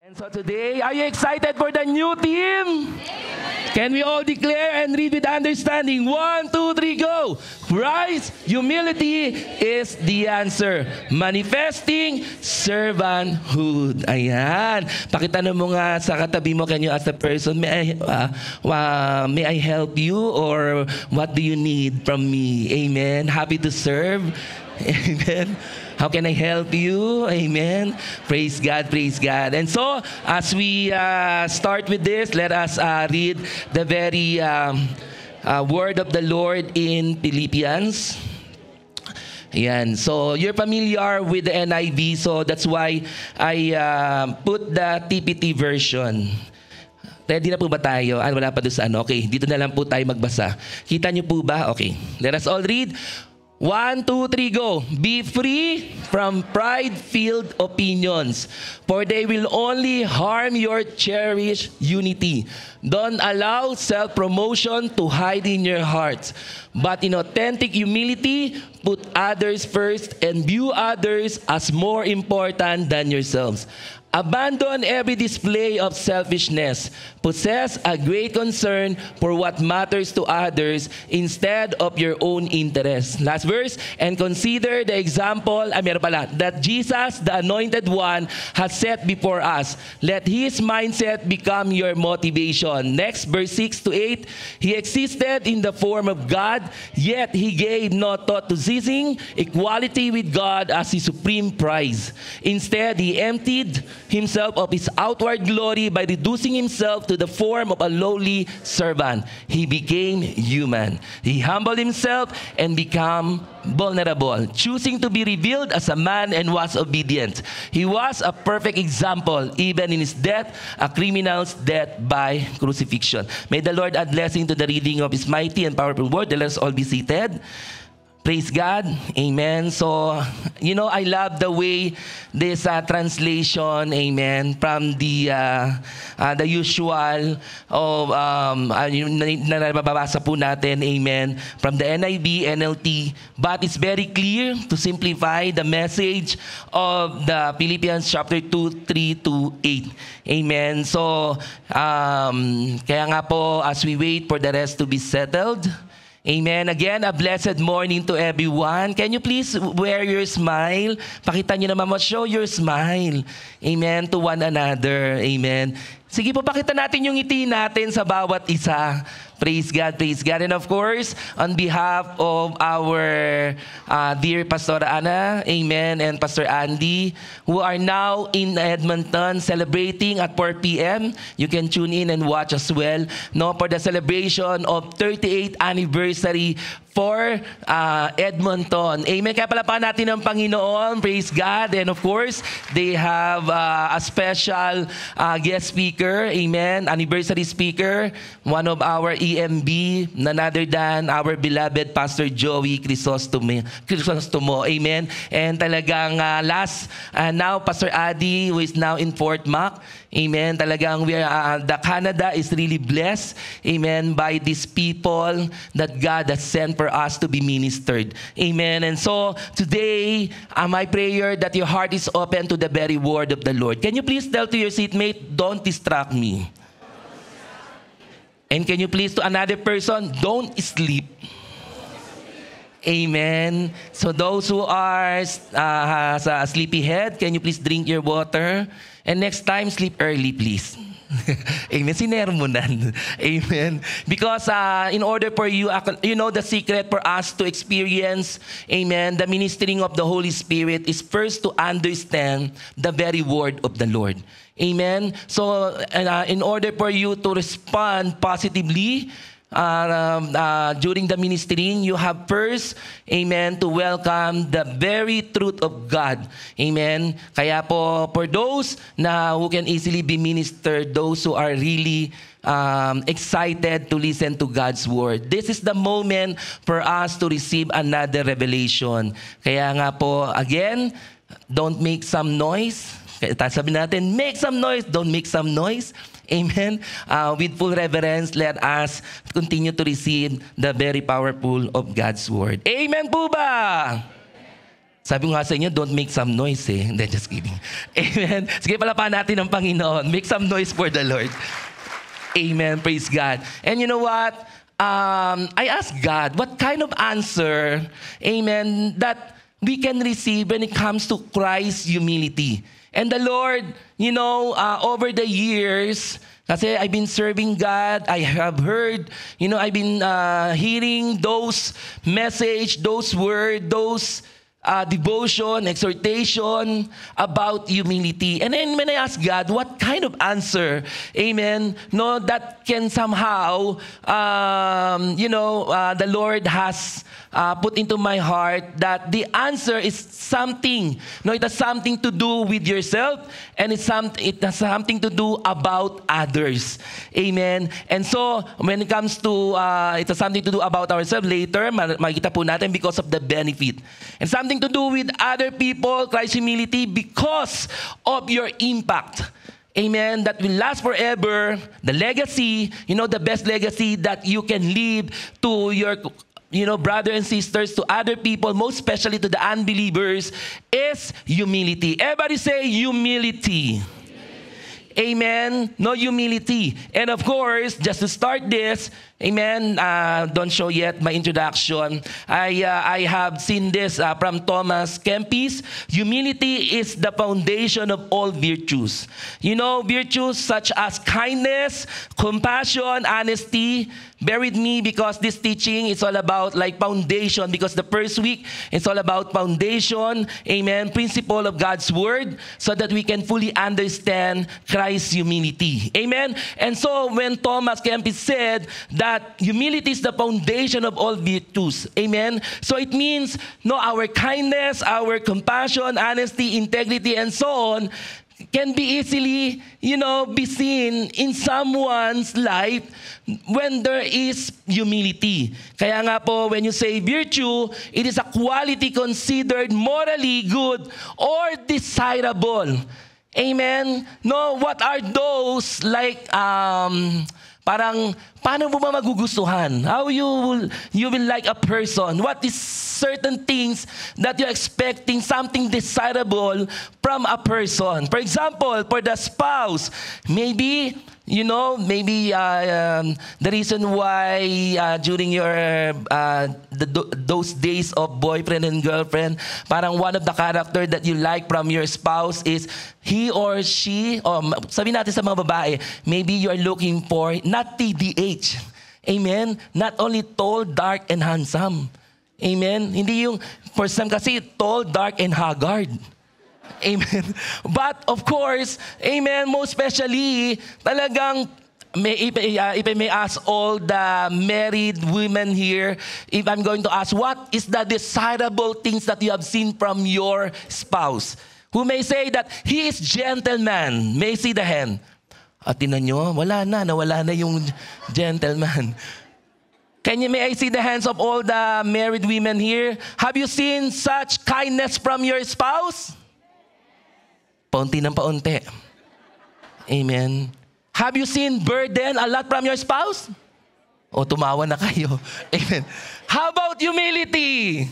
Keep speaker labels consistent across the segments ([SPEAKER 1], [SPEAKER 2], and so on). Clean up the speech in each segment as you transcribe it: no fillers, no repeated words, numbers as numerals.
[SPEAKER 1] And so today, are you excited for the new team? Amen. Can we all declare and read with understanding? 1, 2, 3, go! Christ, humility is the answer. Manifesting servanthood. Ayan. Pakitanong mo nga sa katabi mo, can you ask the person, may I help you? Or what do you need from me? Amen. Happy to serve. Amen. How can I help you? Amen. Praise God, praise God. And so, as we start with this, let us read the very word of the Lord in Philippians. Ayan. So, you're familiar with the NIV, so that's why I put the TPT version. Ready na po ba tayo? Wala pa doon sa ano? Okay, dito na lang po tayo magbasa. Kita niyo po ba? Okay. Let us all read. 1, 2, 3, go. Be free from pride-filled opinions, for they will only harm your cherished unity. Don't allow self-promotion to hide in your hearts, but in authentic humility, put others first and view others as more important than yourselves. Abandon every display of selfishness. Possess a great concern for what matters to others instead of your own interests. Last verse, and consider the example, that Jesus, the Anointed One, has set before us. Let His mindset become your motivation. Next, verse 6 to 8, He existed in the form of God, yet He gave no thought to seizing equality with God as His supreme prize. Instead, He emptied Himself of His outward glory by reducing Himself to the form of a lowly servant. He became human. He humbled Himself and became vulnerable, choosing to be revealed as a man and was obedient. He was a perfect example, even in His death, a criminal's death by crucifixion. May the Lord add blessing to the reading of His mighty and powerful word. Let us all be seated. Praise God. Amen. So, I love the way this translation, amen, from the usual of, na nababasa po natin, amen, from the NIV, NLT, but it's very clear to simplify the message of the Philippians chapter 2, 3 to 8. Amen. So, kaya nga po, as we wait for the rest to be settled, amen. Again, a blessed morning to everyone. Can you please wear your smile? Pakita niyo naman mo, show your smile. Amen. To one another. Amen. Sige po, pakita natin yung ngiti natin sa bawat isa. Praise God, praise God. And of course, on behalf of our dear Pastor Ana, amen, and Pastor Andy, who are now in Edmonton celebrating at 4 p.m., you can tune in and watch as well, for the celebration of 38th anniversary for Edmonton. Amen. Kaya palapakan natin ang Panginoon. Praise God. And of course, they have a special guest speaker. Amen. Anniversary speaker. One of our EMB, none other than our beloved Pastor Joey Crisostomo. Amen. And talagang now Pastor Adi, who is now in Fort Mac. Amen. Talagang the Canada is really blessed. Amen. By these people that God has sent for us to be ministered. Amen. And so today, my prayer that your heart is open to the very word of the Lord. Can you please tell to your seatmate, don't distract me. And can you please to another person, don't sleep. Amen. So those who are has a sleepy head, can you please drink your water? And next time, sleep early, please. Amen. Sinermonan. Amen. Because in order for you, the secret for us to experience, amen, the ministering of the Holy Spirit is first to understand the very word of the Lord. Amen. So in order for you to respond positively, during the ministering, you have first, amen, to welcome the very truth of God. Amen. Kaya po, for those who can easily be ministered, those who are really excited to listen to God's word, this is the moment for us to receive another revelation. Kaya nga po, again, don't make some noise. Sabi natin, make some noise, don't make some noise. Amen. With full reverence, let us continue to receive the very powerful of God's word. Amen po ba? Sabi ko nga sa inyo, don't make some noise eh. Hindi, just kidding. Amen. Sige, palapahan natin ang Panginoon. Make some noise for the Lord. Amen. Praise God. And you know what? I asked God, what kind of answer, amen, that we can receive when it comes to Christ's humility. And the Lord, you know, over the years, kasi I've been serving God, I have heard, you know, I've been hearing those message, those words, those devotion, exhortation about humility. And then when I ask God, what kind of answer, amen, no, that can somehow, the Lord has put into my heart that the answer is something, no, it has something to do with yourself, and it has something to do about others. Amen. And so, when it comes to, it has something to do about ourselves later, makikita po natin because of the benefit. And something to do with other people, Christ's humility, because of your impact. Amen. That will last forever. The legacy, you know, the best legacy that you can leave to your, you know, brothers and sisters, to other people, most especially to the unbelievers, is humility. Everybody say humility. Amen. No, humility. And of course, just to start this, amen, don't show yet my introduction. I have seen this from Thomas Kempis. Humility is the foundation of all virtues. You know, virtues such as kindness, compassion, honesty. Bear with me because this teaching is all about like foundation, because the first week it's all about foundation, amen, principle of God's word, so that we can fully understand Christ's humility. Amen. And so when Thomas Kempis said that humility is the foundation of all virtues, amen, so it means, no, our kindness, our compassion, honesty, integrity, and so on can be easily, you know, be seen in someone's life when there is humility. Kaya nga po, when you say virtue, it is a quality considered morally good or desirable. Amen? No, what are those like, parang, paano mo ba magugustuhan? How you will like a person? What is certain things that you're expecting something desirable from a person? For example, for the spouse, maybe, you know, maybe the reason why during your those days of boyfriend and girlfriend, parang one of the character that you like from your spouse is he or she, or sabi natin sa mga babae, maybe you're looking for not TDH. Amen? Not only tall, dark, and handsome. Amen? Hindi yung, for some kasi, tall, dark, and haggard. Amen. But of course, amen, most especially, talagang, if I may ask all the married women here, if I'm going to ask, what is the desirable things that you have seen from your spouse? Who may say that he is gentleman? May see the hand. At tinan nyo, nawala na yung gentleman. May I see the hands of all the married women here? Have you seen such kindness from your spouse? Paunti ng paunti. Amen. Have you seen burden a lot from your spouse? O tumawa na kayo. Amen. How about humility?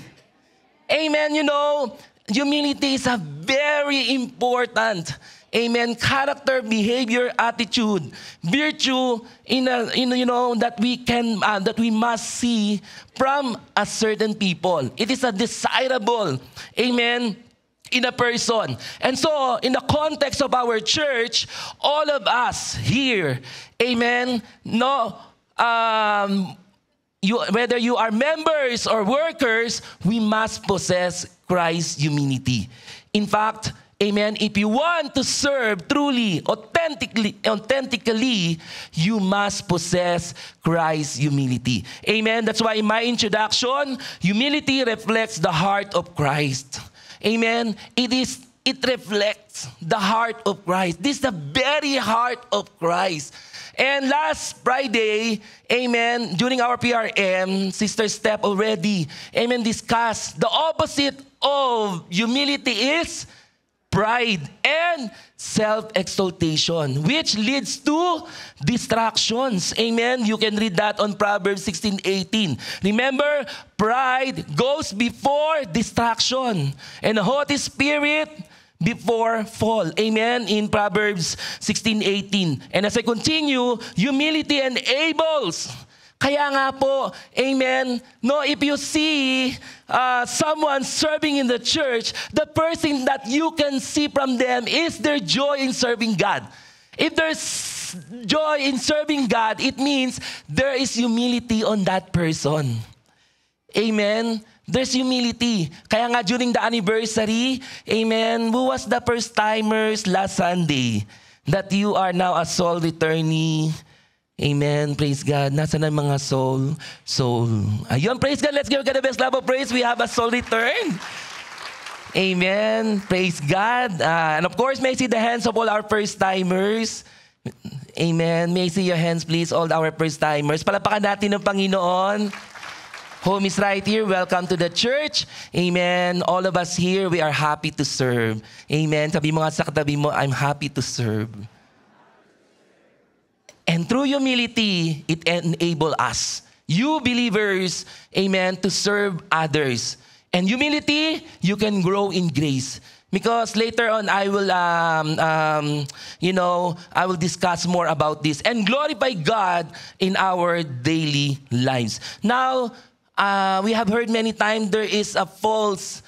[SPEAKER 1] Amen. You know, humility is a very important, amen, character, behavior, attitude, virtue you know, that we must see from a certain people. It is a desirable, amen, in a person. And so, in the context of our church, all of us here, amen, no, whether you are members or workers, we must possess Christ's humility. In fact, amen, if you want to serve truly, authentically, you must possess Christ's humility. Amen. That's why in my introduction, humility reflects the heart of Christ. Amen. It reflects the heart of Christ. This is the very heart of Christ. And last Friday, amen, during our PRM, Sister Steph already, amen, discussed the opposite of humility is pride and self-exaltation, which leads to distractions. Amen? You can read that on Proverbs 16:18. Remember, pride goes before distraction, and a haughty spirit before fall. Amen? In Proverbs 16:18. And as I continue, humility enables. Kaya nga po, amen, no, if you see someone serving in the church, the first thing that you can see from them is their joy in serving God. If there's joy in serving God, it means there is humility on that person. Amen? There's humility. Kaya nga during the anniversary, amen, who was the first timers last Sunday that you are now a soul returnee? Amen. Praise God. Nasaan ang mga soul? Ayun, praise God. Let's give God the best love of praise. We have a soul return. Amen. Praise God. And of course, may I see the hands of all our first-timers. Amen. May I see your hands, please, all our first-timers. Palapakan natin ng Panginoon. Home is right here. Welcome to the church. Amen. All of us here, we are happy to serve. Amen. Sabi mo nga sa katabi mo, I'm happy to serve. And through humility, it enables us, you believers, amen, to serve others. And humility, you can grow in grace. Because later on, I will, I will discuss more about this and glorify God in our daily lives. Now, we have heard many times there is a false,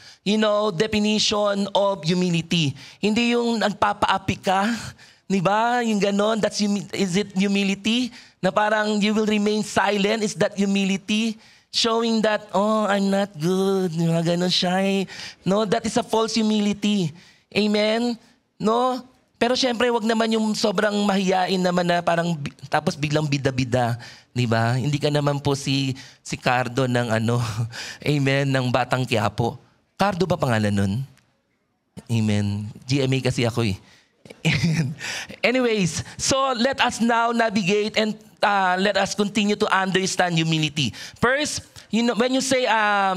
[SPEAKER 1] definition of humility. Hindi yung nagpapaapi ka. Diba? Yung ganon, is it humility? Na parang you will remain silent, is that humility? Showing that, oh, I'm not good. Ganon siya. No, that is a false humility. Amen? No? Pero syempre, wag naman yung sobrang mahiyain naman na parang tapos biglang bida-bida. Diba? Hindi ka naman po si Cardo ng amen, ng Batang Quiapo. Cardo ba pangalan nun? Amen. GMA kasi ako eh. Anyways, so let us now navigate and let us continue to understand humility. First, when you say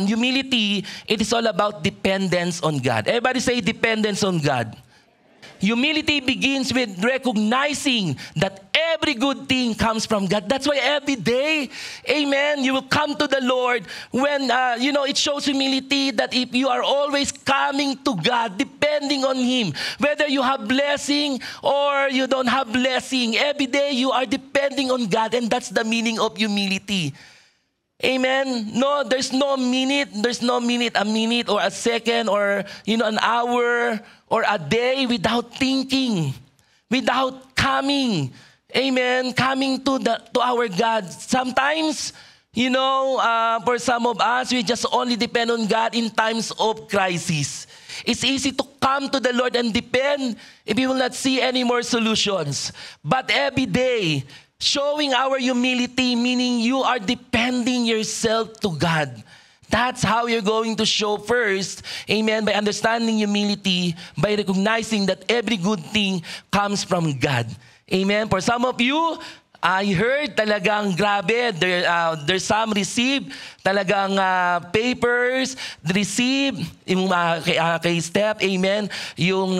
[SPEAKER 1] humility, it is all about dependence on God. Everybody say dependence on God. Humility begins with recognizing that every good thing comes from God. That's why every day, amen, you will come to the Lord when, it shows humility that if you are always coming to God, depending on Him, whether you have blessing or you don't have blessing, every day you are depending on God, and that's the meaning of humility. Amen. No, there's no minute, a minute or a second or an hour or a day without thinking, without coming. Amen. Coming to our God. Sometimes, for some of us, we just only depend on God in times of crisis. It's easy to come to the Lord and depend if you will not see any more solutions. But every day, showing our humility, meaning you are depending yourself to God. That's how you're going to show first, amen, by understanding humility, by recognizing that every good thing comes from God. Amen. For some of you, I heard talagang grabe, there's some receive talagang papers, receive yung kay Steph, amen, yung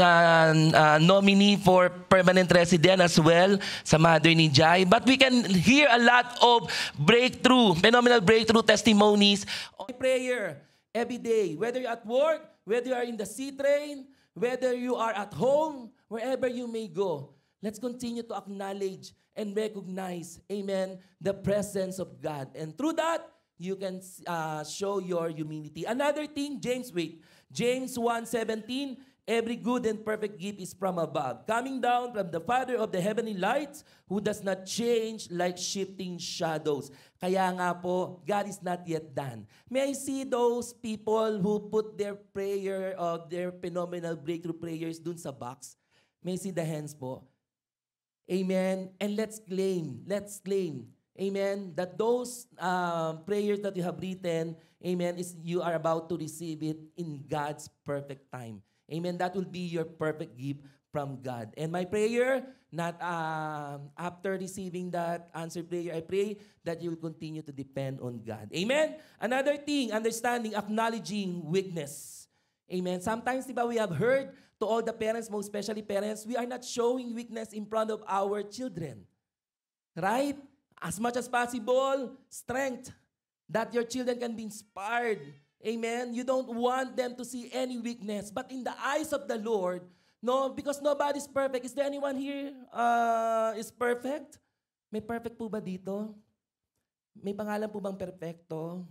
[SPEAKER 1] nominee for permanent resident as well sa mother ni Jai. But we can hear a lot of phenomenal breakthrough testimonies on prayer every day, whether you're at work, whether you are in the sea train, whether you are at home, wherever you may go. Let's continue to acknowledge and recognize, amen, the presence of God. And through that, you can show your humility. Another thing, James 1:17, every good and perfect gift is from above, coming down from the Father of the heavenly lights, who does not change like shifting shadows. Kaya nga po, God is not yet done. May I see those people who put their prayer of their phenomenal breakthrough prayers dun sa box? May I see the hands po? Amen. And let's claim, amen, that those prayers that you have written, amen, is you are about to receive it in God's perfect time. Amen. That will be your perfect gift from God. And my prayer, not after receiving that answered prayer, I pray that you will continue to depend on God. Amen. Another thing, understanding, acknowledging weakness. Amen. Sometimes, diba, we have heard
[SPEAKER 2] to all the parents, most especially parents, we are not showing weakness in front of our children. Right? As much as possible, strength, that your children can be inspired. Amen? You don't want them to see any weakness. But in the eyes of the Lord, no, because nobody's perfect. Is there anyone here is perfect? May perfect po ba dito? May pangalan po bang perfecto?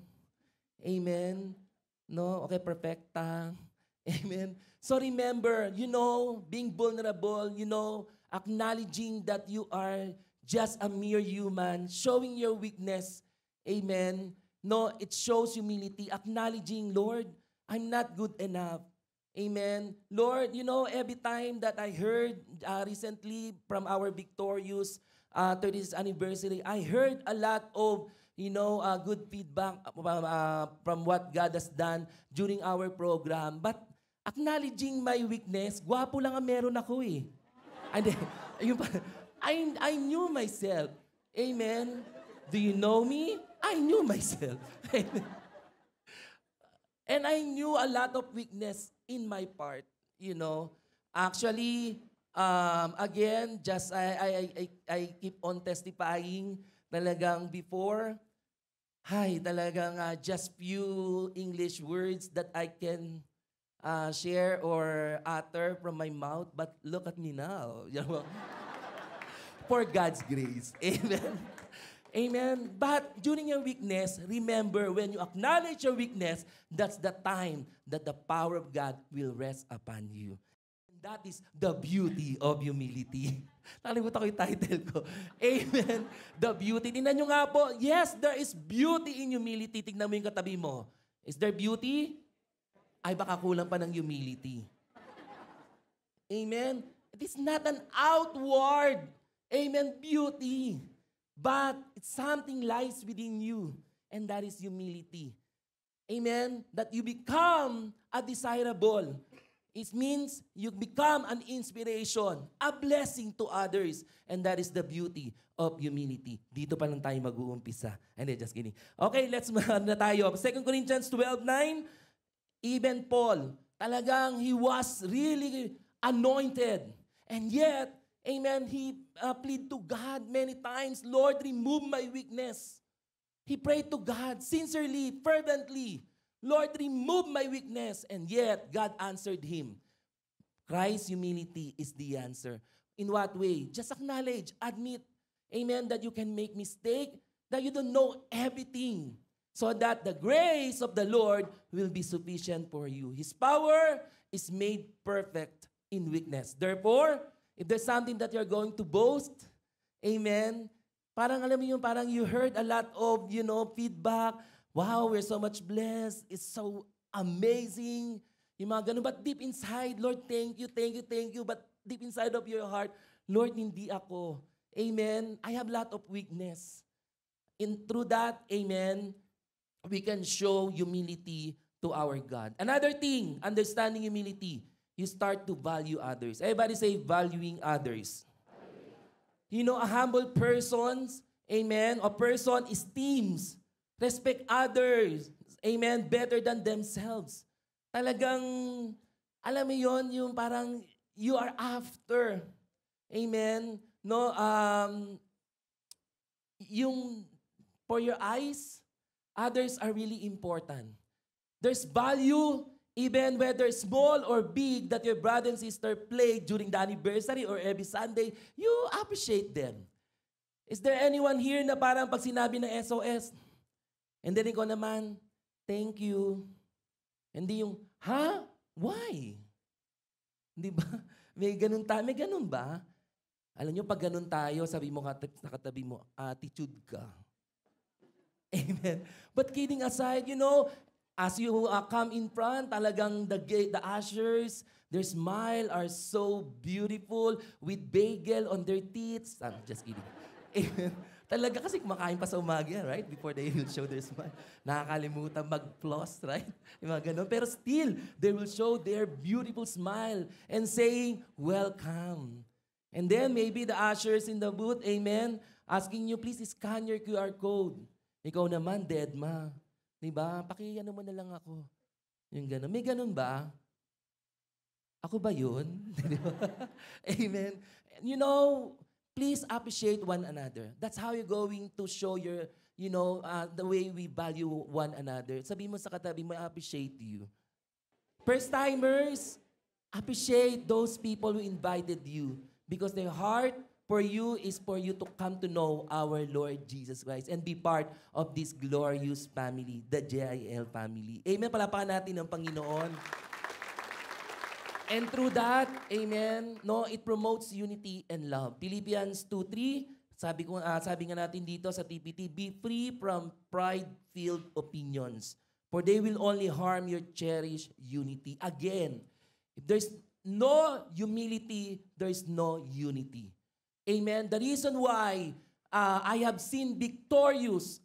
[SPEAKER 2] Amen? No? Okay, perfecta. Amen? So remember, being vulnerable, acknowledging that you are just a mere human, showing your weakness. Amen? No, it shows humility, acknowledging, Lord, I'm not good enough. Amen? Lord, every time that I heard recently from our Victorious 30th anniversary, I heard a lot of, good feedback from what God has done during our program. But acknowledging my weakness, gwapo lang ang meron ako eh. And I knew myself. Amen? Do you know me? I knew myself. And I knew a lot of weakness in my part, Actually, again, just I keep on testifying talagang before. Talagang just few English words that I can share or utter from my mouth. But look at me now. For God's grace. Amen. Amen. But during your weakness, remember, when you acknowledge your weakness, that's the time that the power of God will rest upon you. And that is the beauty of humility. Nakalimutan ko yung title ko. Amen. The beauty. Tingnan nyo nga po, yes, there is beauty in humility. Tingnan mo yung katabi mo. Is there beauty? Ay, baka kulang pa ng humility. Amen. It is not an outward, beauty. But it's something lies within you, and that is humility. Amen? That you become a desirable. It means you become an inspiration, a blessing to others, and that is the beauty of humility. Dito pa lang tayo mag-uumpisa. And just kidding. Okay, let's na tayo. 2 Corinthians 12:9, even Paul, talagang he was really anointed. And yet, amen, he plead to God many times, Lord, remove my weakness. He prayed to God sincerely, fervently, Lord, remove my weakness. And yet, God answered him. Christ's humility is the answer. In what way? Just acknowledge, admit, amen, that you can make mistake, that you don't know everything, so that the grace of the Lord will be sufficient for you. His power is made perfect in weakness. Therefore, if there's something that you're going to boast, amen, parang alam mo yung parang you heard a lot of, feedback. Wow, we're so much blessed. It's so amazing. Yung mga ganun. But deep inside, Lord, thank you. But deep inside of your heart, Lord, hindi ako. Amen. I have a lot of weakness. Through that, amen, we can show humility to our God. Another thing, understanding humility, you start to value others. Everybody say, valuing others. A humble person, amen, a person esteems, respect others, amen, better than themselves. Talagang, alam mo yon, yung parang you are after, amen, no, yung for your eyes, others are really important. There's value, even whether small or big, that your brother and sister play during the anniversary or every Sunday, you appreciate them. Is there anyone here na parang pag sinabi ng SOS, and then ikaw naman, thank you. Hindi yung, ha? Why? Hindi ba? May ganun ba? Alam nyo, pag ganun tayo, sabi mo nakatabi mo, attitude ka. Amen. But kidding aside, as you come in front, talagang the ushers, their smile are so beautiful with bagel on their teeth. I'm just kidding. Amen. Talaga kasi kumakain pa sa umaga, right? Before they will show their smile. Nakakalimutan mag-floss, right? Yung mga ganun. Pero still, they will show their beautiful smile and saying, welcome. And then maybe the ushers in the booth, amen, asking you, please scan your QR code. Ikaw naman, dead ma. Diba? Pakiano mo na lang ako. Yung ganun. May ganun ba? Ako ba yun? Amen. You know, please appreciate one another. That's how you're going to show your, the way we value one another. Sabi mo sa katabi mo, I appreciate you. First-timers, appreciate those people who invited you because their heart for you is for you to come to know our Lord Jesus Christ and be part of this glorious family, the JIL family. Amen. Palapakan natin ang Panginoon. And through that, amen, it promotes unity and love. Philippians 2:3, sabi nga natin dito sa TPT, be free from pride-filled opinions, for they will only harm your cherished unity. Again, if there's no humility, there's no unity. Amen. The reason why I have seen victorious,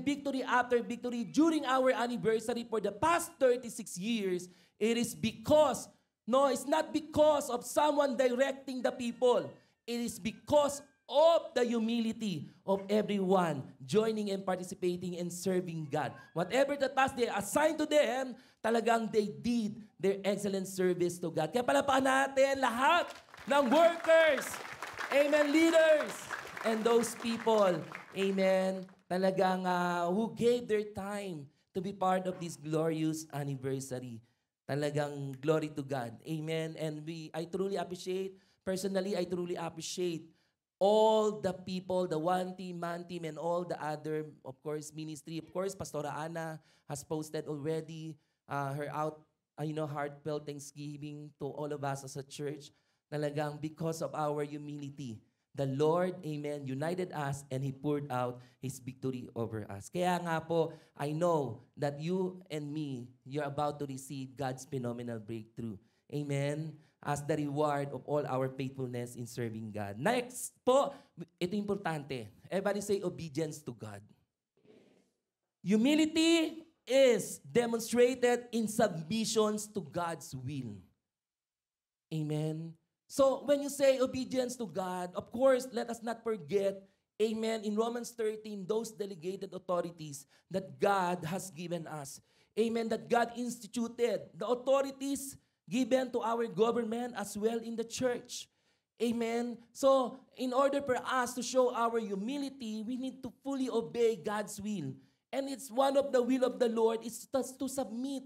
[SPEAKER 2] victory after victory during our anniversary for the past 36 years, it is because, it's not because of someone directing the people. It is because of the humility of everyone joining and participating and serving God. Whatever the task they assigned to them, talagang they did their excellent service to God. Kaya palapakan natin lahat ng workers, amen, leaders, and those people, amen, talagang who gave their time to be part of this glorious anniversary. Talagang glory to God. Amen. And I truly appreciate, personally, I truly appreciate all the people, the one team, man team, and all the other, of course, ministry. Of course, Pastora Ana has posted already her heartfelt thanksgiving to all of us as a church. Talagang because of our humility, the Lord, amen, united us and He poured out His victory over us. Kaya nga po, I know that you and me, you're about to receive God's phenomenal breakthrough. Amen? As the reward of all our faithfulness in serving God. Next po, ito importante. Everybody say obedience to God. Humility is demonstrated in submissions to God's will. Amen? So, when you say obedience to God, of course, let us not forget, amen, in Romans 13, those delegated authorities that God has given us. Amen, that God instituted. The authorities given to our government as well in the church. Amen. So, in order for us to show our humility, we need to fully obey God's will. And it's one of the will of the Lord is to submit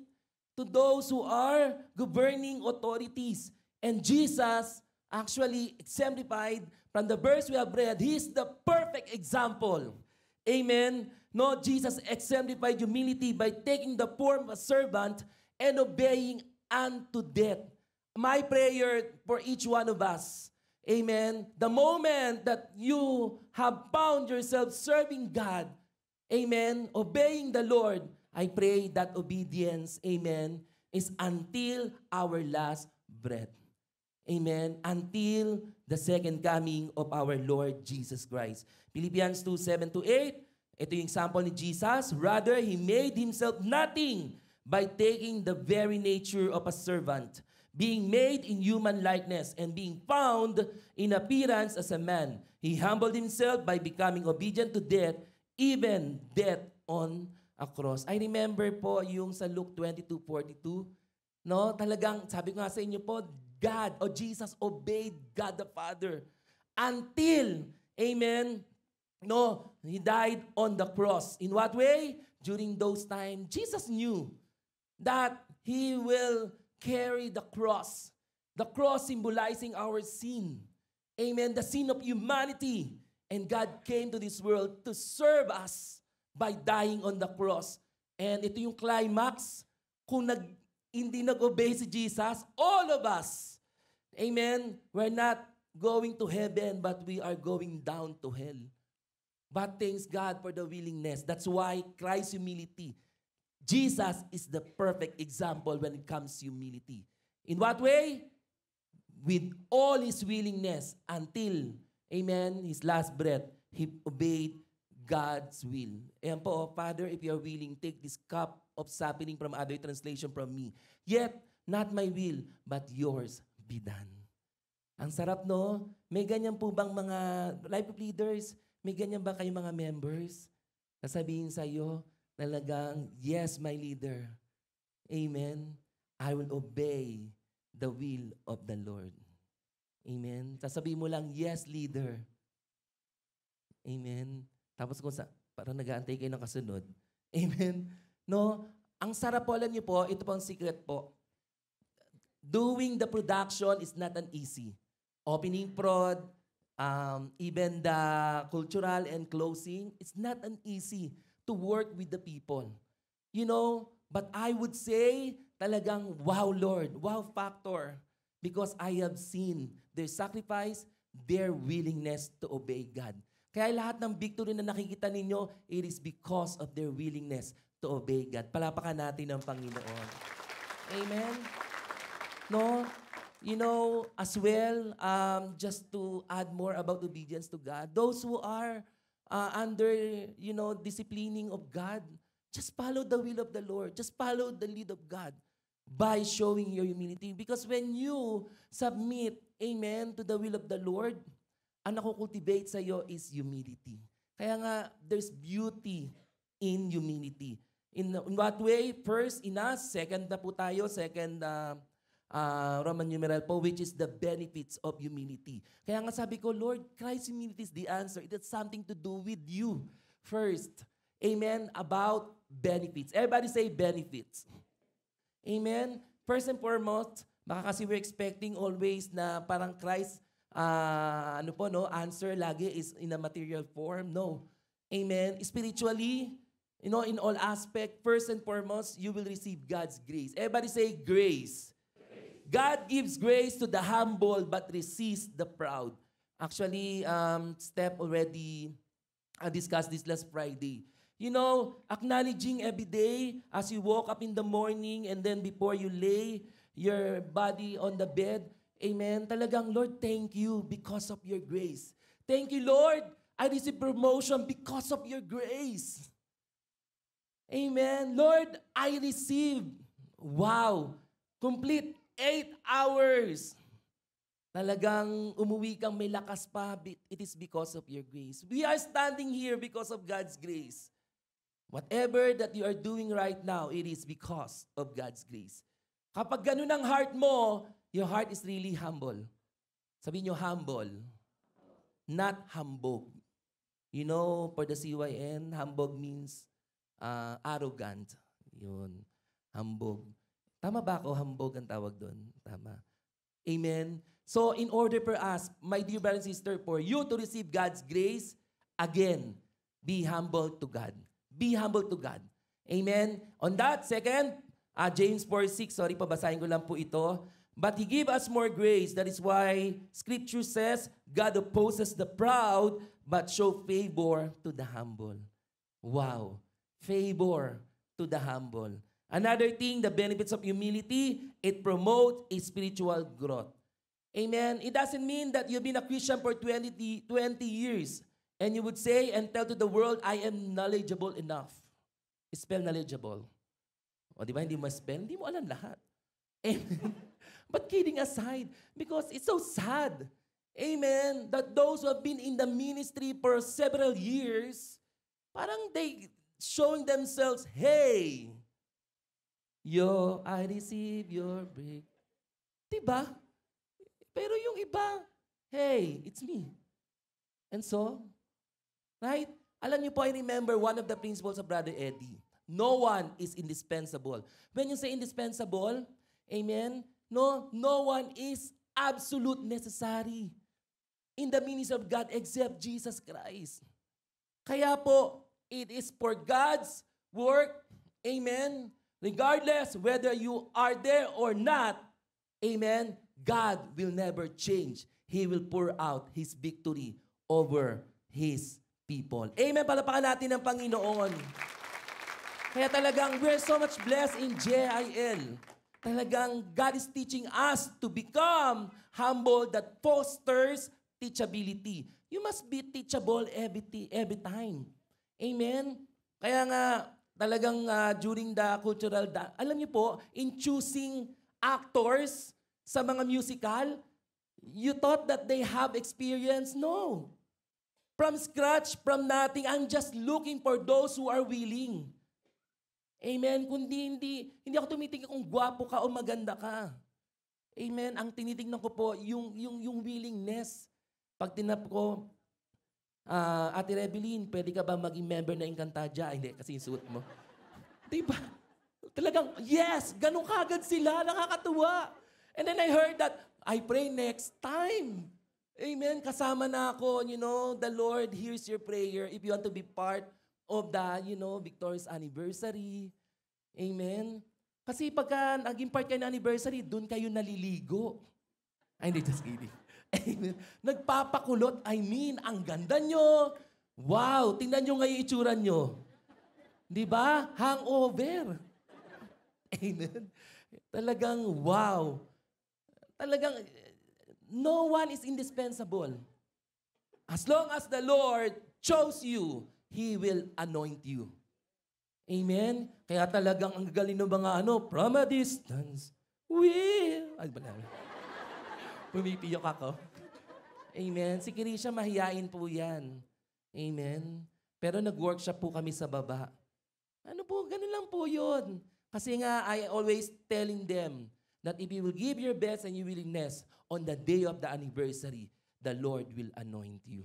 [SPEAKER 2] to those who are governing authorities. And Jesus actually exemplified from the verse we have read. He is the perfect example. Amen. Jesus exemplified humility by taking the form of a servant and obeying unto death. My prayer for each one of us, amen, the moment that you have found yourself serving God, amen, obeying the Lord, I pray that obedience, amen, is until our last breath. Amen. Until the second coming of our Lord Jesus Christ. Philippians 2:7-8. Ito yung example ni Jesus. Rather, He made Himself nothing by taking the very nature of a servant, being made in human likeness, and being found in appearance as a man. He humbled Himself by becoming obedient to death, even death on a cross. I remember po yung sa Luke 22:42. Talagang, sabi ko nga sa inyo po, God or Jesus obeyed God the Father until, amen, He died on the cross. In what way? During those times, Jesus knew that He will carry the cross symbolizing our sin. Amen, the sin of humanity. And God came to this world to serve us by dying on the cross. And ito yung climax, kung hindi nag-obey si Jesus, all of us, amen, we're not going to heaven, but we are going down to hell. But thanks God for the willingness. That's why Christ's humility. Jesus is the perfect example when it comes to humility. In what way? With all His willingness until, amen, His last breath, He obeyed God's will. Ayan po, Father, if you are willing, take this cup of suffering from other translation from me. Yet, not my will, but yours be done. Ang sarap, no? May ganyan po bang mga life of leaders? May ganyan ba kayong mga members? Sasabihin sa iyo, talagang, yes, my leader. Amen. I will obey the will of the Lord. Amen. Sasabihin mo lang, yes, leader. Amen. Tapos parang nag-aantay kayo ng kasunod. Amen. No? Ang sarap po, alam niyo po, ito po ang secret po. Doing the production is not an easy. Opening prod, even the cultural and closing, it's not an easy to work with the people. You know, but I would say talagang wow Lord, wow factor. Because I have seen their sacrifice, their willingness to obey God. Kaya lahat ng victory na nakikita ninyo, it is because of their willingness to obey God. Palapakan natin ang Panginoon. Amen? No? You know, as well, just to add more about obedience to God, those who are under, you know, disciplining of God, just follow the will of the Lord. Just follow the lead of God by showing your humility. Because when you submit, amen, to the will of the Lord, ang nakukultivate sa iyo is humility. Kaya nga, there's beauty in humility. In what way? First, in us. Second na po tayo. Second, Roman numeral po, which is the benefits of humility. Kaya nga sabi ko, Lord, Christ's humility is the answer. It has something to do with you. First, amen, about benefits. Everybody say benefits. Amen? First and foremost, baka kasi we're expecting always na parang Christ, answer lagi is in a material form. No. Amen? Spiritually, you know, in all aspect, first and foremost, you will receive God's grace. Everybody say grace. God gives grace to the humble but resists the proud. Actually, Steph already discussed this last Friday. You know, acknowledging every day as you woke up in the morning and then before you lay your body on the bed, amen, talagang, Lord, thank you because of your grace. Thank you, Lord, I received promotion because of your grace. Amen. Lord, I received, complete 8 hours. Talagang umuwi kang may lakas pa. It is because of your grace. We are standing here because of God's grace. Whatever that you are doing right now, it is because of God's grace. Kapag ganun ang heart mo, your heart is really humble. Sabihin nyo, humble. Not humbug. You know, for the CYN, humbug means arrogant. Yun. Humbug. Tama ba ako? Humbug ang tawag doon. Tama. Amen. So, in order for us, my dear brother and sister, for you to receive God's grace, again, be humble to God. Be humble to God. Amen. On that, second, James 4:6, sorry, pabasahin ko lang po ito. But He gave us more grace. That is why Scripture says, God opposes the proud, but show favor to the humble. Wow. Favor to the humble. Another thing, the benefits of humility, it promotes a spiritual growth. Amen. It doesn't mean that you've been a Christian for 20 years and you would say and tell to the world, I am knowledgeable enough. Spell knowledgeable. O di ba, hindi mo spell, hindi mo alam lahat. Amen. But kidding aside, because it's so sad, amen, that those who have been in the ministry for several years, parang they showing themselves, hey, I receive your break. Diba? Pero yung iba, hey, it's me. And so, right? Alam niyo po, I remember one of the principles of Brother Eddie. No one is indispensable. When you say indispensable, amen, no one is absolute necessary in the ministry of God except Jesus Christ. Kaya po, it is for God's work, amen, regardless whether you are there or not, amen, God will never change. He will pour out His victory over His people. Amen. Palapakan natin ang Panginoon. Kaya talagang we're so much blessed in JIL. Talagang God is teaching us to become humble that fosters teachability. You must be teachable every time. Amen. Kaya nga, talagang during the cultural, alam niyo po, in choosing actors sa mga musical, you thought that they have experience? No. From scratch, from nothing, I'm just looking for those who are willing. Amen. Kundi hindi ako tumitingin kung gwapo ka o maganda ka. Amen. Ang tinitingnan ko po, yung willingness. Pag tinap ko, Ate Rebelin, pwede ka ba maging member na Encantadia? Ay, hindi, kasi yung suot mo. Diba? Talagang, yes, ganun kagad sila, nakakatuwa. And then I heard that, I pray next time. Amen. Kasama na ako, the Lord hears your prayer if you want to be part of the, Victorious anniversary. Amen. Kasi pagka naging part kayo ng anniversary, doon kayo naliligo. Ay, hindi, just kidding. Amen. Nagpapakulot, ang ganda nyo. Wow, tingnan nyo ngayon itsura nyo. Di ba? Hangover. Amen. Talagang wow. Talagang no one is indispensable. As long as the Lord chose you, He will anoint you. Amen? Kaya talagang ang galing ng mga from a distance, ay ba namin? Pumipiyok ako. Amen? Si Kirisha, mahiyain po yan. Amen? Pero nag-workshop po kami sa baba. Ganun lang po yun. Kasi nga, I always telling them that if you will give your best and your willingness on the day of the anniversary, the Lord will anoint you.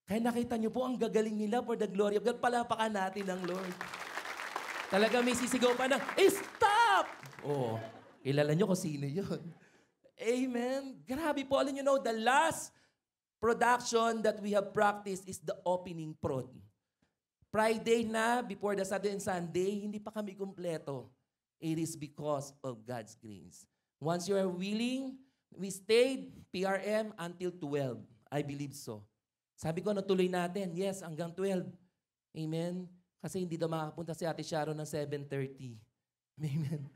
[SPEAKER 2] Kaya nakita niyo po, ang gagaling nila for the glory of God. Palapakan natin ang Lord. Talaga may sisigaw pa ng, stop! Oh, kilala niyo kung sino yun. Amen. Grabe po. Alam niyo, the last production that we have practiced is the opening prod. Friday na, before the Saturday and Sunday, hindi pa kami kumpleto. It is because of God's grace. Once you are willing, we stayed PRM until 12. I believe so. Sabi ko, natuloy natin. Yes, hanggang 12. Amen. Kasi hindi daw makapunta si Ate Sharon ng 7:30. Amen.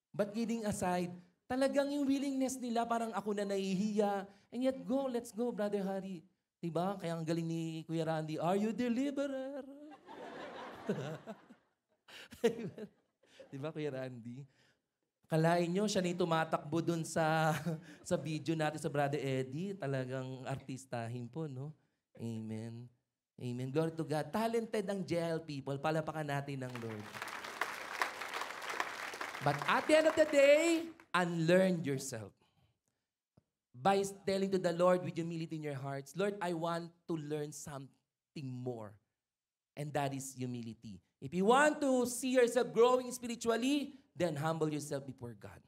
[SPEAKER 2] But kidding aside, talagang yung willingness nila, parang ako na nahihiya. And yet, let's go, Brother Harry. Diba? Kaya ang galing ni Kuya Randy, are you deliverer? Amen. Diba, Kuya Randy? Kalain nyo, siya na yung tumatakbo dun sa video natin sa Brother Eddie. Talagang artistahin po, no? Amen. Amen. Glory to God. Talented ang JL people. Palapakan natin ng Lord. But at the end of the day, unlearn yourself. By telling to the Lord with humility in your hearts, Lord, I want to learn something more. And that is humility. If you want to see yourself growing spiritually, then humble yourself before God.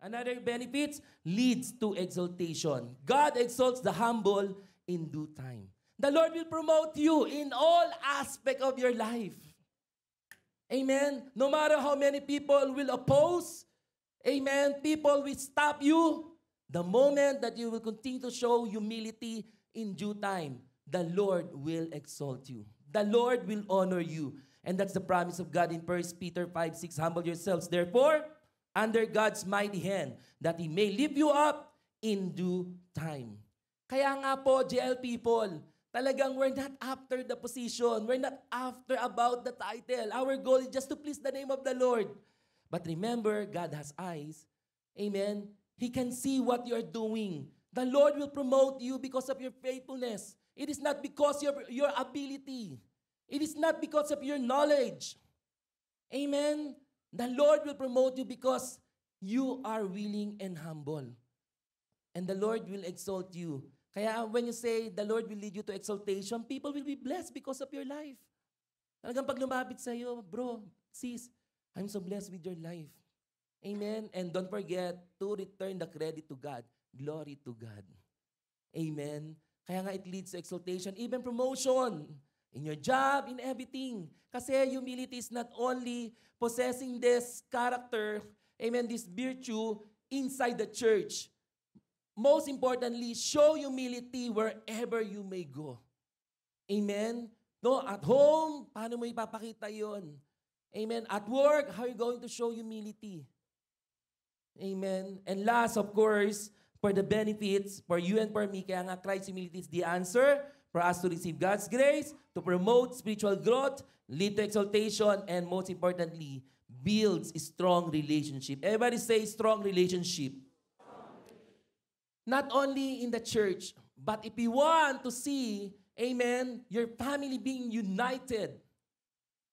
[SPEAKER 2] Another benefit leads to exaltation. God exalts the humble in due time. The Lord will promote you in all aspects of your life. Amen. No matter how many people will oppose, amen, people will stop you. The moment that you will continue to show humility in due time, the Lord will exalt you. The Lord will honor you. And that's the promise of God in 1 Peter 5:6. Humble yourselves, therefore, under God's mighty hand, that He may lift you up in due time. Kaya nga po, JL people, talagang we're not after the position. We're not after about the title. Our goal is just to please the name of the Lord. But remember, God has eyes. Amen. He can see what you're doing. The Lord will promote you because of your faithfulness. It is not because of your ability. It is not because of your knowledge. Amen. The Lord will promote you because you are willing and humble. And the Lord will exalt you. Kaya when you say, the Lord will lead you to exaltation, people will be blessed because of your life. Talagang pag lumapit sa'yo, bro, sis, I'm so blessed with your life. Amen? And don't forget to return the credit to God. Glory to God. Amen? Kaya nga it leads to exaltation, even promotion in your job, in everything. Kasi humility is not only possessing this character, amen, this virtue inside the church. Most importantly, show humility wherever you may go. Amen? No, at home, paano mo ipapakita yon? Amen? At work, how are you going to show humility? Amen? And last, of course, for the benefits, for you and for me, kaya nga Christ's humility is the answer for us to receive God's grace, to promote spiritual growth, lead to exaltation, and most importantly, builds a strong relationship. Everybody say strong relationship. Not only in the church, but if you want to see, amen, your family being united,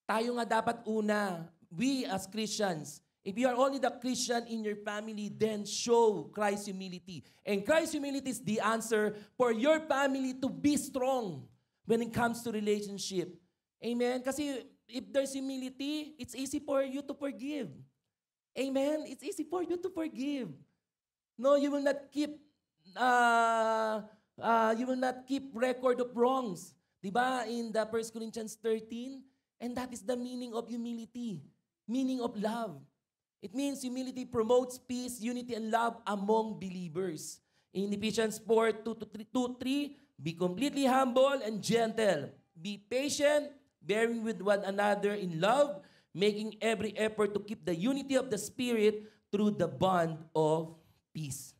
[SPEAKER 2] tayo nga dapat una, we as Christians, If you are only the Christian in your family, then show Christ's humility. And Christ's humility is the answer for your family to be strong when it comes to relationship. Amen? Kasi if there's humility, it's easy for you to forgive. Amen? It's easy for you to forgive. No, you will not keep record of wrongs. Diba? In the 1 Corinthians 13, and that is the meaning of humility, meaning of love. It means humility promotes peace, unity, and love among believers. In Ephesians 4, 2-3, be completely humble and gentle. Be patient, bearing with one another in love, making every effort to keep the unity of the Spirit through the bond of peace.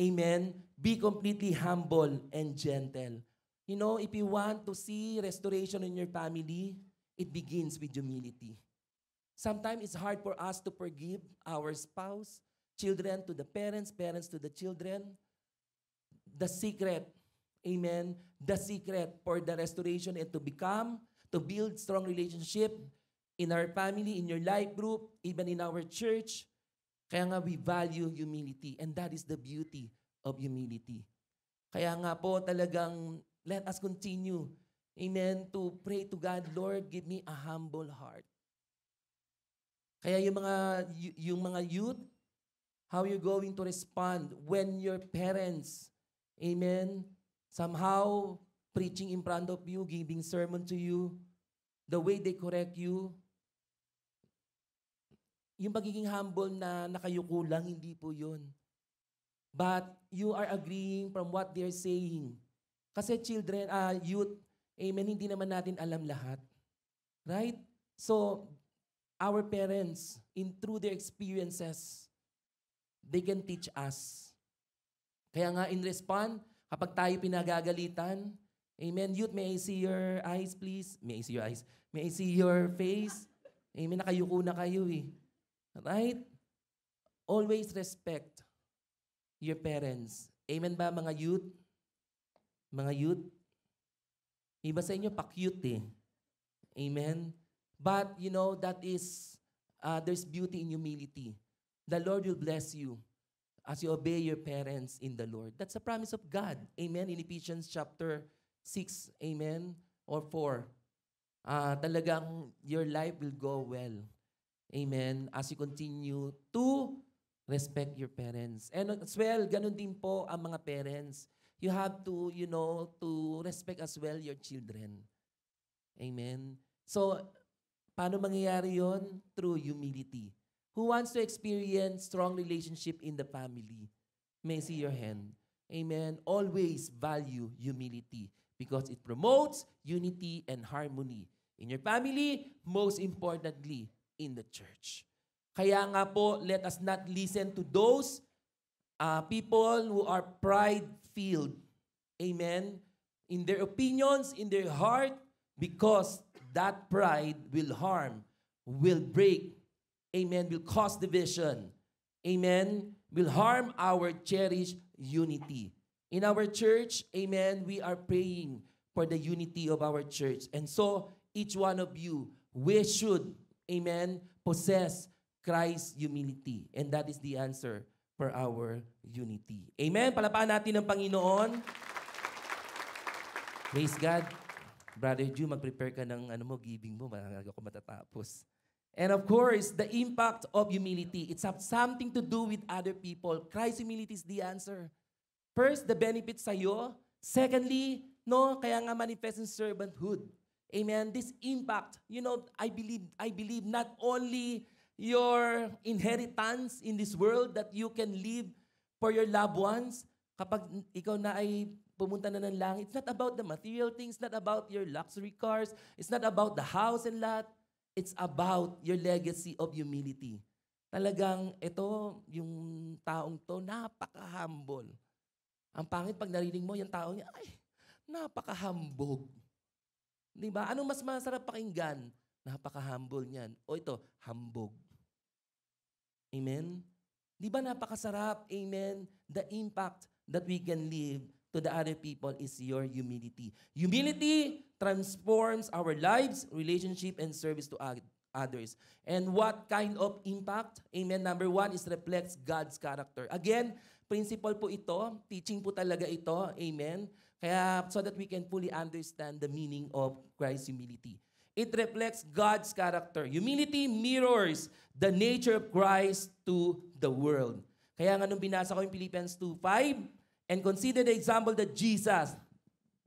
[SPEAKER 2] Amen? Be completely humble and gentle. You know, if you want to see restoration in your family, it begins with humility. Sometimes it's hard for us to forgive our spouse, children to the parents, parents to the children. The secret, amen, the secret for the restoration and to build strong relationship in our family, in your life group, even in our church. Kaya nga we value humility, and that is the beauty of humility. Kaya nga po talagang let us continue, amen, to pray to God, Lord, give me a humble heart. Kaya yung mga youth, how you're going to respond when your parents, amen, somehow preaching in front of you, giving sermon to you, the way they correct you, yung pagiging humble na nakayuko lang, hindi po yun. But you are agreeing from what they're saying. Kasi children, youth, amen, hindi naman natin alam lahat. Right? So, our parents, through their experiences, they can teach us. Kaya nga in response, kapag tayo pinagagalitan, amen, youth, may I see your eyes, please? May I see your eyes? May I see your face? Amen, nakayuko na kayo eh. Right? Always respect your parents. Amen ba mga youth? Mga youth? Iba sa inyo, pa-cute eh. Amen? But, you know, that is, there's beauty in humility. The Lord will bless you as you obey your parents in the Lord. That's a promise of God. Amen? In Ephesians chapter 6, amen, or 4. Talagang your life will go well. Amen? As you continue to respect your parents. And as well, ganun din po ang mga parents. You have to, you know, to respect as well your children. Amen? So, paano mangyayari yon? Through humility. Who wants to experience strong relationship in the family? May I see your hand. Amen? Always value humility because it promotes unity and harmony in your family, most importantly, in the church. Kaya nga po, let us not listen to those people who are pride-filled. Amen? In their opinions, in their heart, because that pride will harm, will break, amen, will cause division, amen, will harm our cherished unity. In our church, amen, we are praying for the unity of our church. And so, each one of you, we should, amen, possess Christ's humility. And that is the answer for our unity. Amen? Palapaan natin ng Panginoon. Praise God. Brother Ju, mag-prepare ka ng giving mo. Malaga ko matatapos. And of course, the impact of humility. It's something to do with other people. Christ's humility is the answer. First, the benefits sa'yo. Secondly, kaya nga manifest in servanthood. Amen. This impact, you know, I believe not only your inheritance in this world that you can live for your loved ones. Kapag ikaw na ay pumunta na ng langit, it's not about the material things, not about your luxury cars, it's not about the house and lot. It's about your legacy of humility. Talagang ito, yung taong to, napaka-humble. Ang pangit pag narinig mo, yung taong niya, ay, napaka-hambog. Diba? Anong mas masarap pakinggan? Napaka-humble niyan. O ito, hambog. Amen? Diba napakasarap? Amen? The impact that we can leave to the other people is your humility. Humility transforms our lives, relationship, and service to others. And what kind of impact? Amen. Number 1 is reflects God's character. Again, principle po ito. Teaching po talaga ito. Amen. Kaya so that we can fully understand the meaning of Christ's humility. It reflects God's character. Humility mirrors the nature of Christ to the world. Kaya nga nung binasa ko yung Philippians 2:5, and consider the example that Jesus,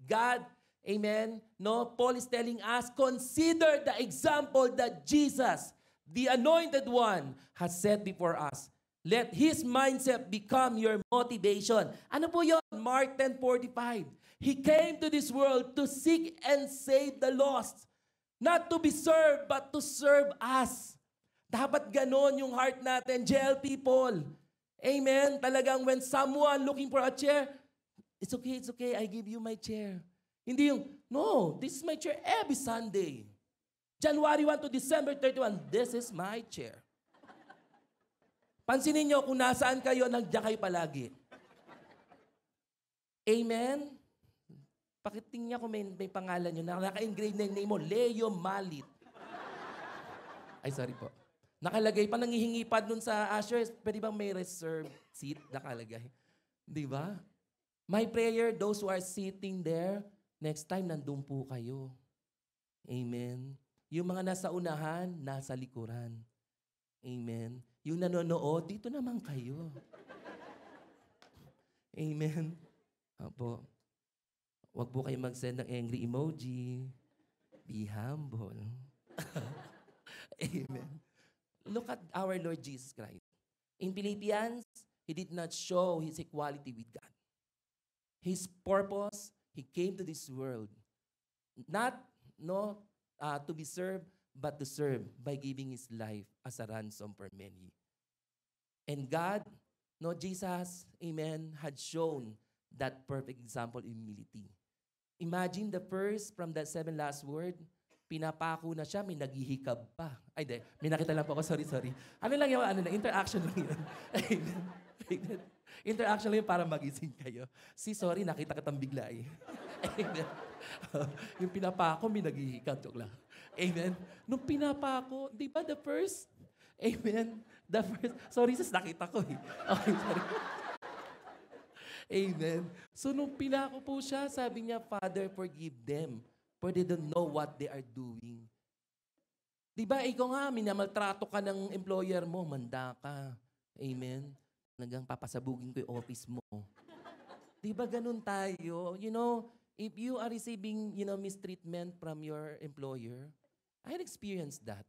[SPEAKER 2] God, amen, no, Paul is telling us, consider the example that Jesus, the Anointed One, has set before us. Let His mindset become your motivation. Ano po yun? Mark 10:45. He came to this world to seek and save the lost. Not to be served, but to serve us. Dapat ganon yung heart natin, jail people. Amen? Talagang when someone looking for a chair, it's okay, I give you my chair. Hindi yung, no, this is my chair every Sunday. January 1 to December 31, this is my chair. Pansinin nyo kung nasaan kayo, nandiyan kayo palagi. Amen? Pakitingnan ko may pangalan nyo, naka-engrave na yung name mo, Leo Malit. Ay, sorry po. Nakalagay pa, nangihingi pa dun sa usher, pwede bang may reserved seat nakalagay? Di ba? My prayer, those who are sitting there, next time nandun po kayo. Amen. Yung mga nasa unahan, nasa likuran. Amen. Yung nanonood, dito naman kayo. Amen. Apo. Huwag po kayo mag-send ng angry emoji. Be humble. Amen. Look at our Lord Jesus Christ. In Philippians, He did not show His equality with God. His purpose, He came to this world not to be served, but to serve by giving His life as a ransom for many. And God, Jesus, amen, had shown that perfect example of humility. Imagine the first from that 7 last word, pinapako na siya, may naghihikab pa. Ay, di. May nakita lang po ako. Sorry. Ano lang yun? Interaction lang yun. Interaction lang yun para magising kayo. Sorry, nakita kitang bigla eh. Yung pinapako, may naghihikab. Joke lang. Amen. Nung pinapako, di ba the first? Amen. The first. Sorry, nakita ko eh. Okay, sorry. Amen. So nung pinako po siya, sabi niya, Father, forgive them. For they don't know what they are doing. Diba, ikaw nga, minamaltrato ka ng employer mo, manda ka. Amen? Nagang papasabugin ko yung office mo. Diba, ganun tayo? If you are receiving, mistreatment from your employer, I experienced that.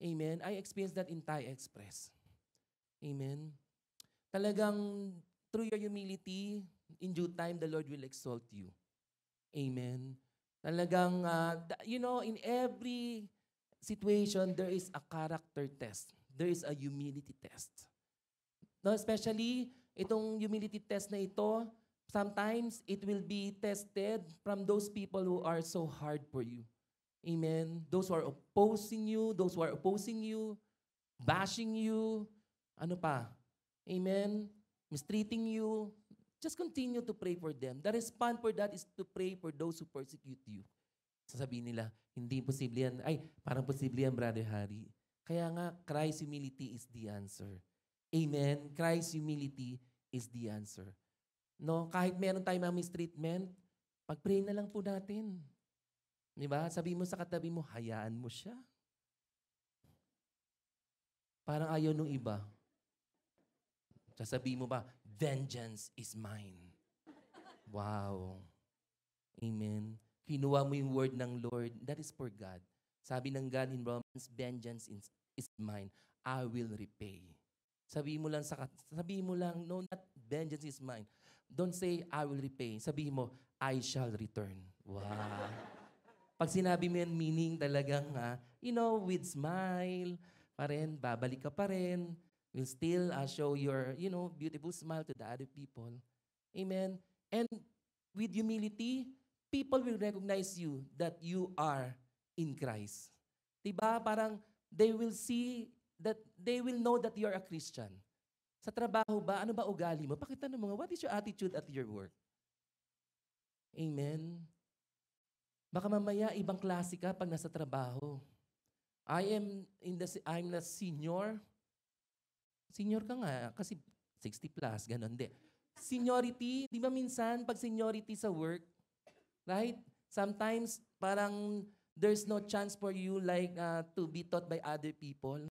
[SPEAKER 2] Amen? I experienced that in Thai Express. Amen? Talagang, through your humility, in due time, the Lord will exalt you. Amen? Talagang, in every situation, there is a character test. There is a humility test. No, especially, itong humility test na ito, sometimes it will be tested from those people who are so hard for you. Amen? Those who are opposing you, bashing you, ano pa? Amen? Mistreating you. Just continue to pray for them. The response for that is to pray for those who persecute you. Sasabihin nila, hindi posible yan. Ay, parang posible yan, Brother Harry. Kaya nga, Christ's humility is the answer. Amen? Christ's humility is the answer. No, kahit meron tayong mga mistreatment, pag-pray na lang po natin. Diba? Sabi mo sa katabi mo, hayaan mo siya. Parang ayaw nung iba. Sasabihin mo ba, vengeance is mine. Wow. Amen. Kinuha mo yung word ng Lord. That is for God. Sabi ng God in Romans, vengeance is mine. I will repay. Sabihin mo lang, no, not vengeance is mine. Don't say, I will repay. Sabihin mo, I shall return. Wow. Pag sinabi mo yan, meaning talagang, with smile, pa rin, babalik ka pa rin. Will still show your, beautiful smile to the other people. Amen? And with humility, people will recognize you that you are in Christ. Diba? Parang they will know that you are a Christian. Sa trabaho ba, ano ba ugali mo? Pakita mo nga, what is your attitude at your work? Amen? Baka mamaya, ibang klase ka pag nasa trabaho. I'm the senior. Senior ka nga, kasi 60 plus, ganun. Di. Seniority, di ba minsan, pag seniority sa work, right? Sometimes, parang there's no chance for you to be taught by other people.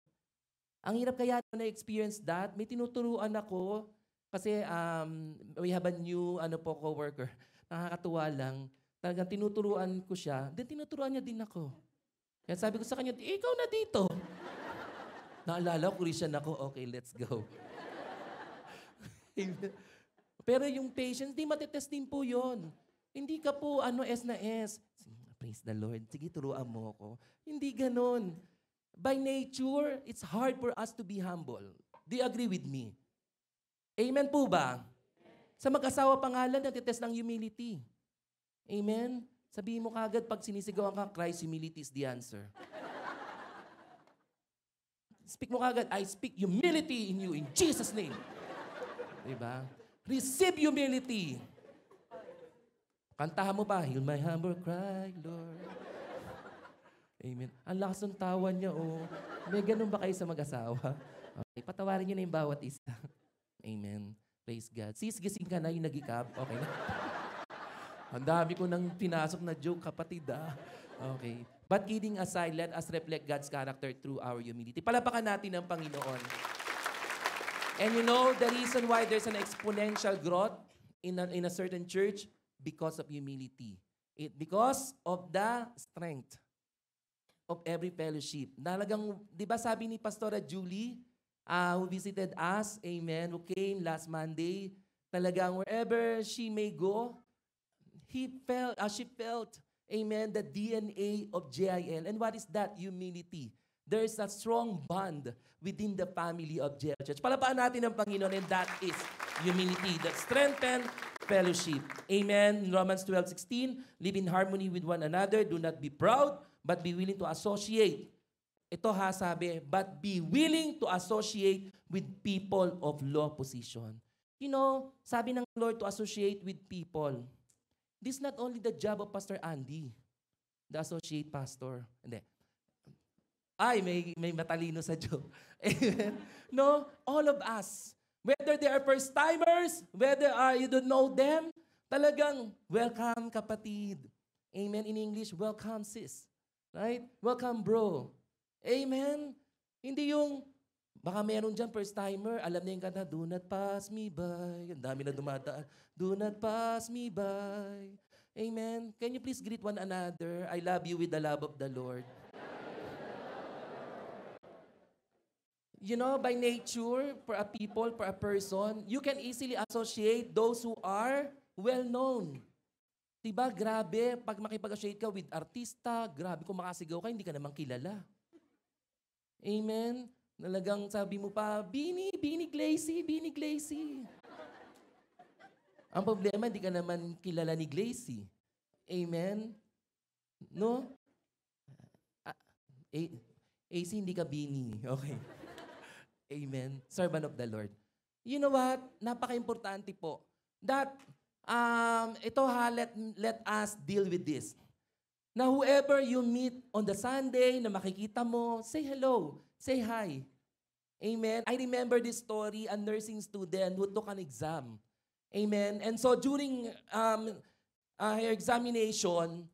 [SPEAKER 2] Ang hirap kaya na-experience that. May tinuturuan ako, kasi we have a new co-worker. Nakakatuwa lang. Talagang tinuturuan ko siya, then tinuturuan niya din ako. Kaya sabi ko sa kanya, ikaw na dito. Naalala ko, Christian ako, okay, let's go. Pero yung patience, di matetest din po yun. Hindi ka po, S na S. Praise the Lord. Sige, turuan mo ako. Hindi ganon. By nature, it's hard for us to be humble. Do you agree with me? Amen po ba? Sa mag-asawa pangalan, natetest ng humility. Amen? Sabihin mo kagad, pag sinisigawan ka, Christ, humility is the answer. Speak mo kagad, I speak humility in you in Jesus' name. Diba? Receive humility. Kantahan mo pa, heal my humble cry, Lord. Amen. Ang lakas ng tawa niya, oh. May ganun ba kayo sa mag-asawa? Okay, patawarin niyo na yung bawat isa. Amen. Praise God. Gising ka na yung nag-ikap. Okay na. Ang dami ko nang pinasok na joke, kapatid, ah. Okay. But kidding aside, let us reflect God's character through our humility. Palapakan natin ang Panginoon. And you know, the reason why there's an exponential growth in a certain church, because of humility. Because of the strength of every fellowship. Talagang, di ba sabi ni Pastora Julie, who visited us, amen, who came last Monday, talagang wherever she may go, she felt, amen, the DNA of JIL. And what is that? Humility. There is a strong bond within the family of JIL Church. Palapaan natin ang Panginoon, and that is humility that strengthens fellowship. Amen. Romans 12:16, live in harmony with one another. Do not be proud, but be willing to associate. Ito sabi, but be willing to associate with people of low position. You know, sabi ng Lord to associate with people. This is not only the job of Pastor Andy, the associate pastor. Hindi. Ay, may matalino sa joke. No, all of us. Whether they are first-timers, whether you don't know them, talagang welcome, kapatid. Amen. In English, welcome, sis. Right? Welcome, bro. Amen. Hindi yung, baka meron dyan first-timer, alam na yung kanta, do not pass me by. Ang dami na dumadaan. Do not pass me by. Amen. Can you please greet one another? I love you with the love of the Lord. You know, by nature, for a people, for a person, you can easily associate those who are well-known. Diba, grabe, pag makipag-associate ka with artista, grabe, kung makasigaw ka, hindi ka naman kilala. Amen? Nalagang sabi mo pa, Bini Glacy. Ang problema, hindi ka naman kilala ni Glacy. Amen? No? AC, hindi ka Bini. Okay. Amen. Servant of the Lord. You know what? Napaka-importante po. That, let us deal with this. Now, whoever you meet on the Sunday na makikita mo, say hello, say hi. Amen. I remember this story, a nursing student who took an exam. Amen. And so during her examination,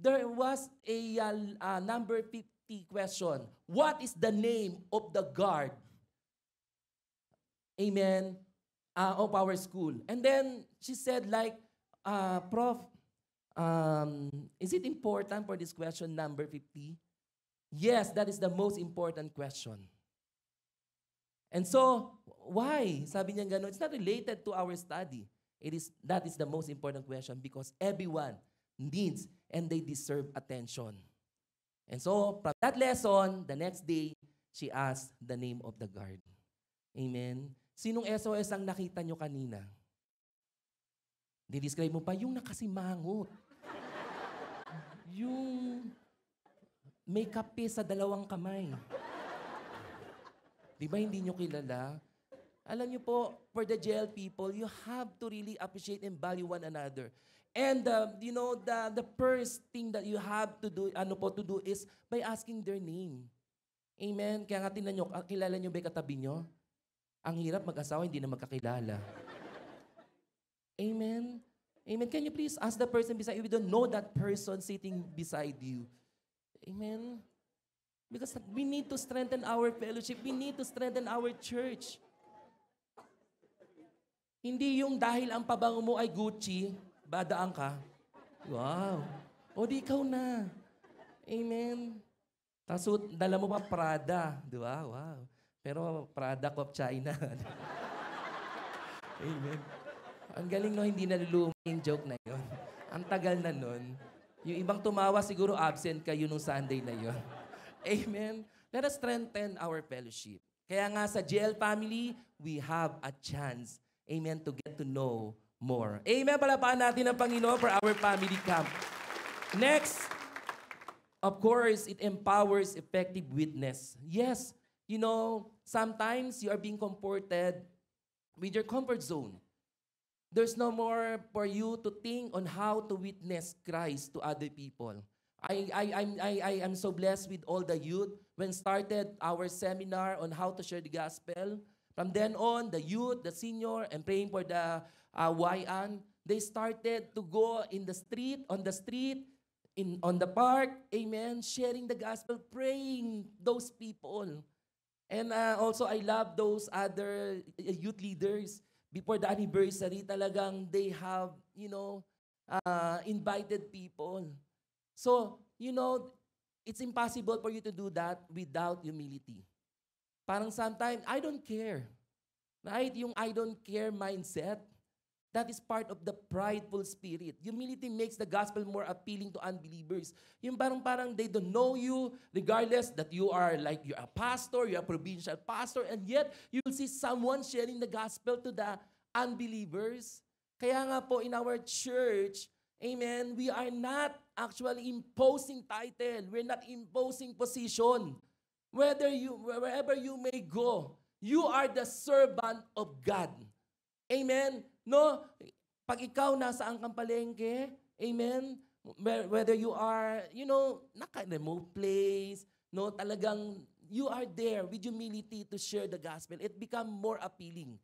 [SPEAKER 2] there was a number 50 question. What is the name of the guard? Amen. Of our school. And then she said Prof, is it important for this question number 50? Yes, that is the most important question. And so, why? Sabi niya gano'n, it's not related to our study. That is the most important question because everyone needs and they deserve attention. And so, from that lesson, the next day, she asked the name of the guard. Amen. Sinong SOS ang nakita nyo kanina? Didescribe mo pa, yung nakasimangot. Yung may kape sa dalawang kamay. Di ba hindi nyo kilala? Alam nyo po, for the jail people, you have to really appreciate and value one another. And the first thing that you have to do, to do is by asking their name. Amen. Kaya nga tingnan nyo, kilala nyo ba yung katabi nyo? Ang hirap mag-asawa, hindi na magkakilala. Amen. Amen. Can you please ask the person beside you? We don't know that person sitting beside you. Amen. Because we need to strengthen our fellowship. We need to strengthen our church. Hindi yung dahil ang pabango mo ay Gucci, badaan ka. Wow. O di ikaw na. Amen. Tapos dala mo pa Prada. Di ba? Wow. Pero product of China. Amen. Ang galing no, hindi naluluma yung joke na yon. Ang tagal na nun. Yung ibang tumawa siguro absent kayo nung Sunday na yon. Amen. Let us strengthen our fellowship. Kaya nga sa GL family, we have a chance. Amen. To get to know more. Amen. Palapaan natin ang Panginoon for our family camp. Next, of course, it empowers effective witness. Yes, sometimes you are being comforted with your comfort zone. There's no more for you to think on how to witness Christ to other people. I am so blessed with all the youth when started our seminar on how to share the gospel. From then on, the youth, the senior, and praying for the YN, they started to go in the street, on the park, amen, sharing the gospel, praying those people. And also, I love those other youth leaders. Before the anniversary, talagang they have, invited people. So, it's impossible for you to do that without humility. Parang sometimes, I don't care. Right? Yung I don't care mindset, that is part of the prideful spirit. Humility makes the gospel more appealing to unbelievers. Yung parang they don't know you, regardless that you're a pastor, you're a provincial pastor, and yet you'll see someone sharing the gospel to the unbelievers. Kaya nga po in our church, amen, we are not actually imposing title. We're not imposing position. Wherever you may go, you are the servant of God. Amen? No? Pag ikaw nasaan kang palengke, amen? Whether you are, naka-remote place, no, talagang you are there with humility to share the gospel. It becomes more appealing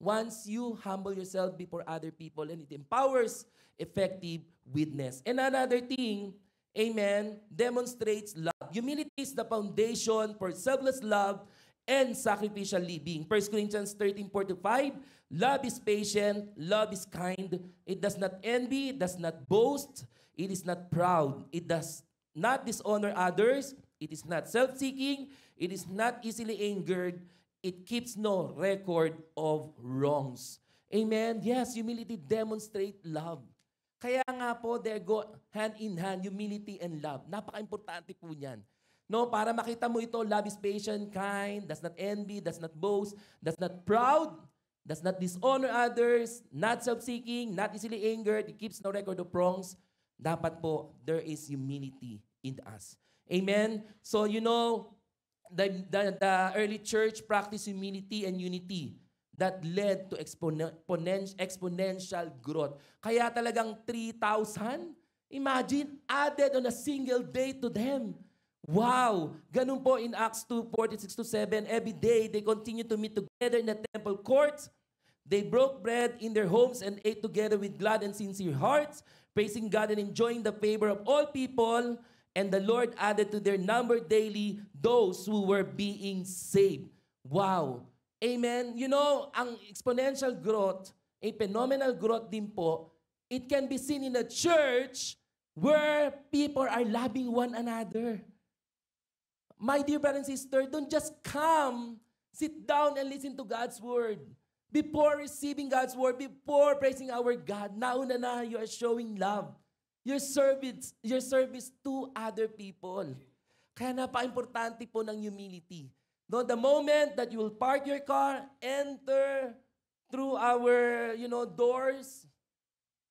[SPEAKER 2] once you humble yourself before other people, and it empowers effective witness. And another thing, amen, demonstrates love. Humility is the foundation for selfless love and sacrificial living. 1 Corinthians 13:4-5, love is patient, love is kind, it does not envy, does not boast, it is not proud, it does not dishonor others, it is not self-seeking, it is not easily angered, it keeps no record of wrongs. Amen? Yes, humility demonstrates love. Kaya nga po, they go hand in hand, humility and love. Napaka-importante po niyan. No, para makita mo ito, love is patient, kind, does not envy, does not boast, does not proud, does not dishonor others, not self-seeking, not easily angered, it keeps no record of wrongs. Dapat po, there is humility in us. Amen? So, the early church practiced humility and unity that led to exponential growth. Kaya talagang 3,000, imagine, added on a single day to them. Wow! Ganun po in Acts 2:46-7. Every day, they continue to meet together in the temple courts. They broke bread in their homes and ate together with glad and sincere hearts, praising God and enjoying the favor of all people. And the Lord added to their number daily those who were being saved. Wow! Amen? Ang exponential growth, a phenomenal growth din po, it can be seen in a church where people are loving one another. My dear brother and sister, don't just come, sit down and listen to God's word. Before receiving God's word, before praising our God, nauna na you are showing love. Your service to other people. Kaya napaka-importante po ng humility. No, the moment that you will park your car, enter through our, doors,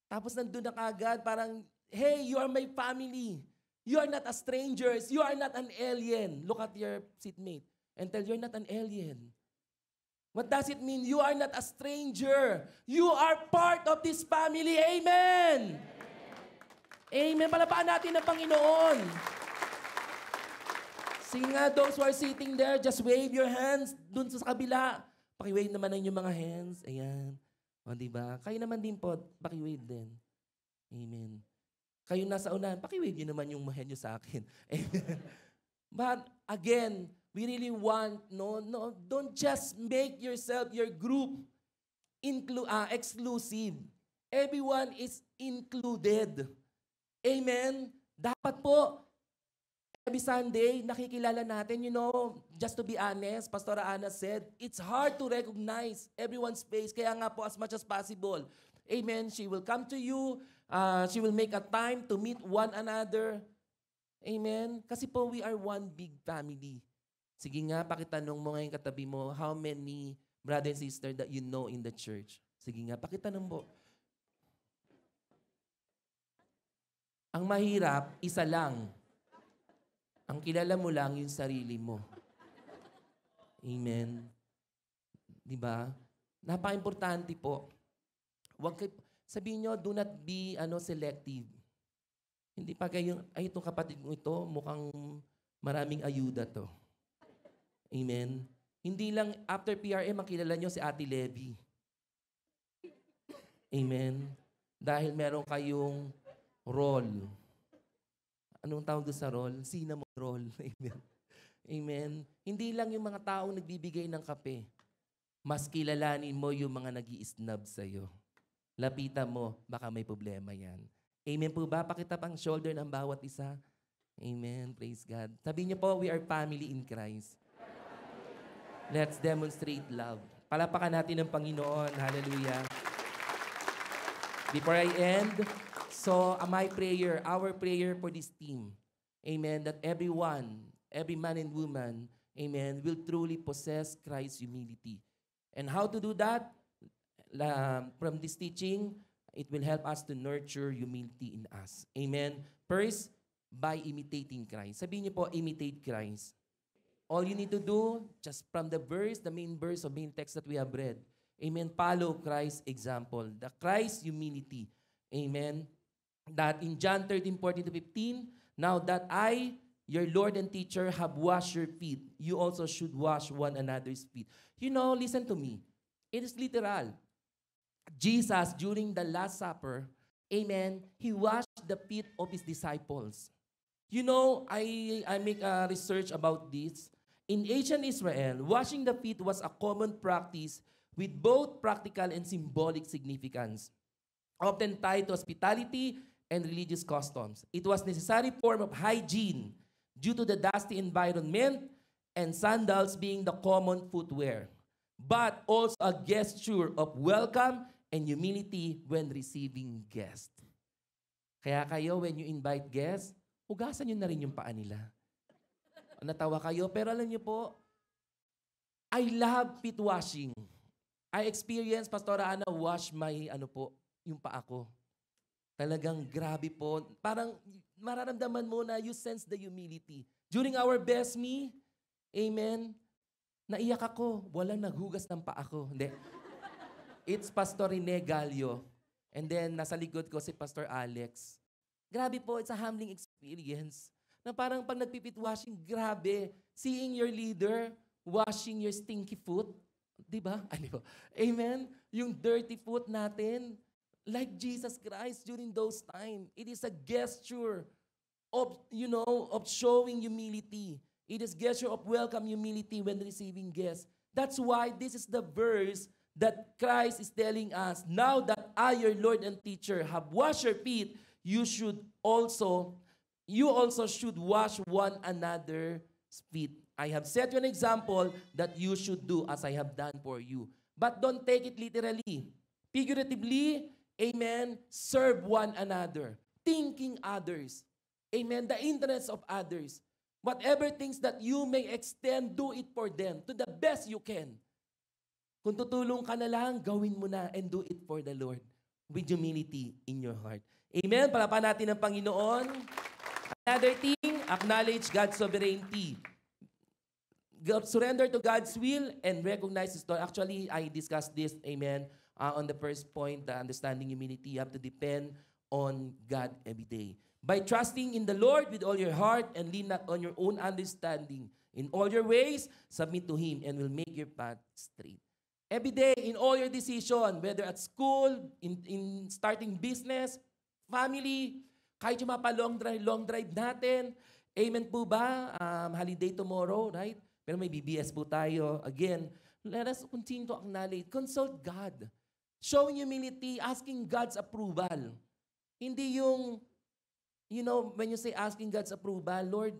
[SPEAKER 2] tapos nandun na kagad, parang, hey, you are my family. You are not a stranger. You are not an alien. Look at your seatmate and tell you're not an alien. What does it mean? You are not a stranger. You are part of this family. Amen. Amen. Palapaan natin ang Panginoon. Sige nga, those who are sitting there, just wave your hands dun sa kabila. Paki-wave naman ang inyong mga hands. Ayan. O, diba? Kayo naman din po, paki-wave din. Amen. Kayo nasa unahan, paki-wave nyo naman yung hand nyo sa akin. Amen. But again, we really want, don't just make yourself, your group, exclusive. Everyone is included. Amen. Dapat po, every Sunday, nakikilala natin, just to be honest, Pastor Ana said, it's hard to recognize everyone's face. Kaya nga po, as much as possible. Amen. She will come to you. She will make a time to meet one another. Amen. Kasi po, we are one big family. Sige nga, pakitanong mo ngayon katabi mo, how many brother and sister that you know in the church? Sige nga, pakitanong mo. Ang mahirap, isa lang. Ang kilala mo lang yung sarili mo. Amen. Diba? Napaka-importante po. Sabihin nyo, do not be selective. Hindi pa kayo, itong kapatid mo ito, mukhang maraming ayuda to. Amen. Hindi lang after PRM, makilala nyo si Ate Levy. Amen. Dahil meron kayong role. Anong tawag doon sa role? Cinnamon roll. Amen. Amen. Hindi lang yung mga taong nagbibigay ng kape. Mas kilalanin mo yung mga nag-i-snub sa'yo. Lapitan mo, baka may problema yan. Amen po ba? Pakitap ang shoulder ng bawat isa. Amen. Praise God. Sabi niyo po, we are family in Christ. Let's demonstrate love. Palapakan natin ng Panginoon. Hallelujah. Before I end, my prayer, our prayer for this team, amen, that everyone, every man and woman, amen, will truly possess Christ's humility. And how to do that? From this teaching, it will help us to nurture humility in us. Amen. First, by imitating Christ. Sabihin niyo po, imitate Christ. All you need to do, just from the main verse or main text that we have read, amen, follow Christ's example. The Christ's humility. Amen. That in John 13:14-15, now that I, your Lord and teacher, have washed your feet, you also should wash one another's feet. Listen to me. It is literal. Jesus, during the Last Supper, amen, He washed the feet of His disciples. I make a research about this. In ancient Israel, washing the feet was a common practice with both practical and symbolic significance, often tied to hospitality and religious customs. It was a necessary form of hygiene due to the dusty environment and sandals being the common footwear, but also a gesture of welcome and humility when receiving guests. Kaya kayo, when you invite guests, hugasan nyo na rin yung paa nila. Natawa kayo, pero alam niyo po, I love feet washing. I experienced, Pastora Ana, wash my, yung paa ko. Talagang grabe po. Parang mararamdaman mo na you sense the humility. During our best me, amen, naiyak ako. Walang naghugas ng paa ko. Hindi. It's Pastor Rene Gallo. And then, nasa likod ko si Pastor Alex. Grabe po, it's a humbling experience. Na parang pag nagpipit washing, grabe. Seeing your leader washing your stinky foot. Diba? Amen? Yung dirty foot natin. Like Jesus Christ during those times. It is a gesture of, of showing humility. It is gesture of welcome humility when receiving guests. That's why this is the verse that Christ is telling us, now that I, your Lord and teacher, have washed your feet, you also should wash one another's feet. I have set you an example that you should do as I have done for you. But don't take it literally. Figuratively, amen, serve one another, thinking others. Amen, the interests of others. Whatever things that you may extend, do it for them to the best you can. Kung tutulong ka na lang, gawin mo na and do it for the Lord with humility in your heart. Amen, palapakan natin ng Panginoon. Another thing, acknowledge God's sovereignty. Surrender to God's will and recognize His thought. Actually, I discussed this, amen, on the first point, the understanding humility. You have to depend on God every day. By trusting in the Lord with all your heart and lean not on your own understanding. In all your ways, submit to Him and will make your path straight. Every day, in all your decision, whether at school, in starting business, family, kahit yung mga long drive natin, amen po ba? Holiday tomorrow, right? Pero may BBS po tayo. Again, let us continue to acknowledge, consult God. Showing humility, asking God's approval. Hindi yung, when you say asking God's approval, Lord,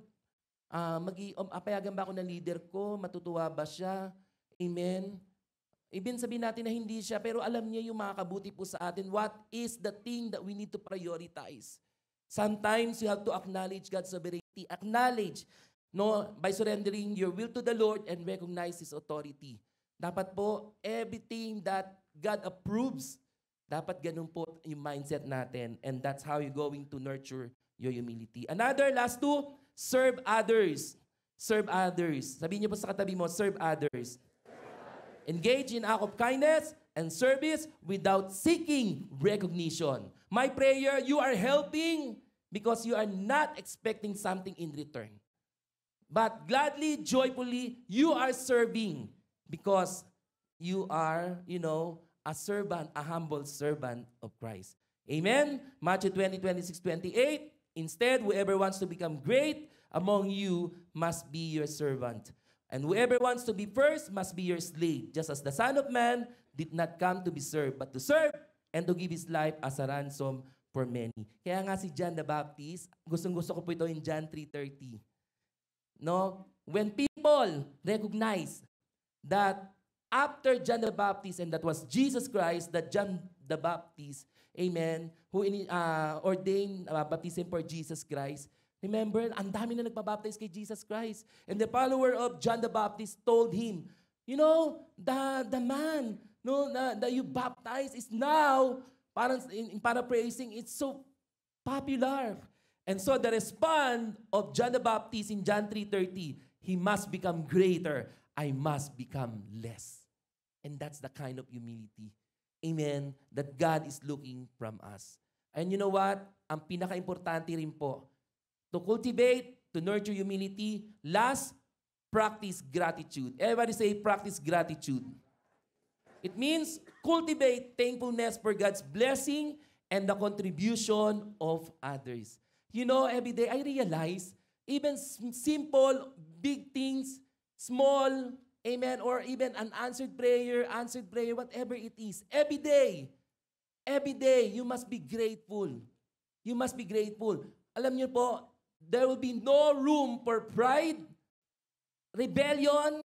[SPEAKER 2] payagan ba ako ng leader ko? Matutuwa ba siya? Amen? Even sabihin natin na hindi siya, pero alam niya yung makakabuti po sa atin. What is the thing that we need to prioritize? Sometimes you have to acknowledge God's sovereignty. Acknowledge, by surrendering your will to the Lord and recognize His authority. Dapat po, everything that God approves, dapat ganun po yung mindset natin. And that's how you're going to nurture your humility. Another, last two, serve others. Serve others. Sabihin niyo po sa katabi mo, serve others. Engage in act of kindness and service without seeking recognition. My prayer, you are helping because you are not expecting something in return. But gladly, joyfully, you are serving because you are, a servant, a humble servant of Christ. Amen? Matthew 20:26-28. Instead, whoever wants to become great among you must be your servant. And whoever wants to be first must be your slave, just as the Son of Man did not come to be served, but to serve and to give His life as a ransom for many. Kaya nga si John the Baptist, gustong-gusto ko po ito in John 3:30. When people recognize that after John the Baptist, and that was Jesus Christ, that John the Baptist, amen, who ordained baptism for Jesus Christ, remember, ang dami na nagpabaptize kay Jesus Christ. And the follower of John the Baptist told him, the man that you baptize is now, in paraphrasing, it's so popular. And so the response of John the Baptist in John 3:30, he must become greater, I must become less. And that's the kind of humility, amen, that God is looking from us. And you know what? Ang pinaka-importante rin po, to cultivate, to nurture humility. Last, practice gratitude. Everybody say, practice gratitude. It means cultivate thankfulness for God's blessing and the contribution of others. Every day I realize, even simple, big things, small, amen, or even an answered prayer, whatever it is, every day, you must be grateful. You must be grateful. Alam niyo po, there will be no room for pride, rebellion,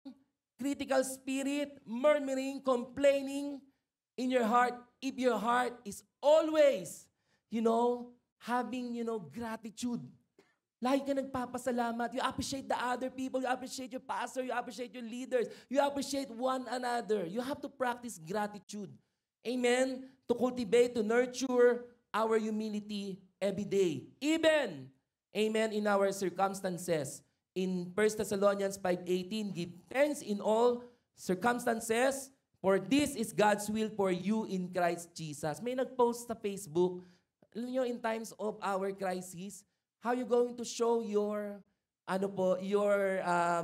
[SPEAKER 2] critical spirit, murmuring, complaining in your heart if your heart is always, having, gratitude. Lagi ka nagpapasalamat. You appreciate the other people. You appreciate your pastor. You appreciate your leaders. You appreciate one another. You have to practice gratitude. Amen? To cultivate, to nurture our humility every day. Even, amen, in our circumstances. In 1 Thessalonians 5:18, give thanks in all circumstances, for this is God's will for you in Christ Jesus. May nag-post sa Facebook, alam niyo, in times of our crisis, how you going to show your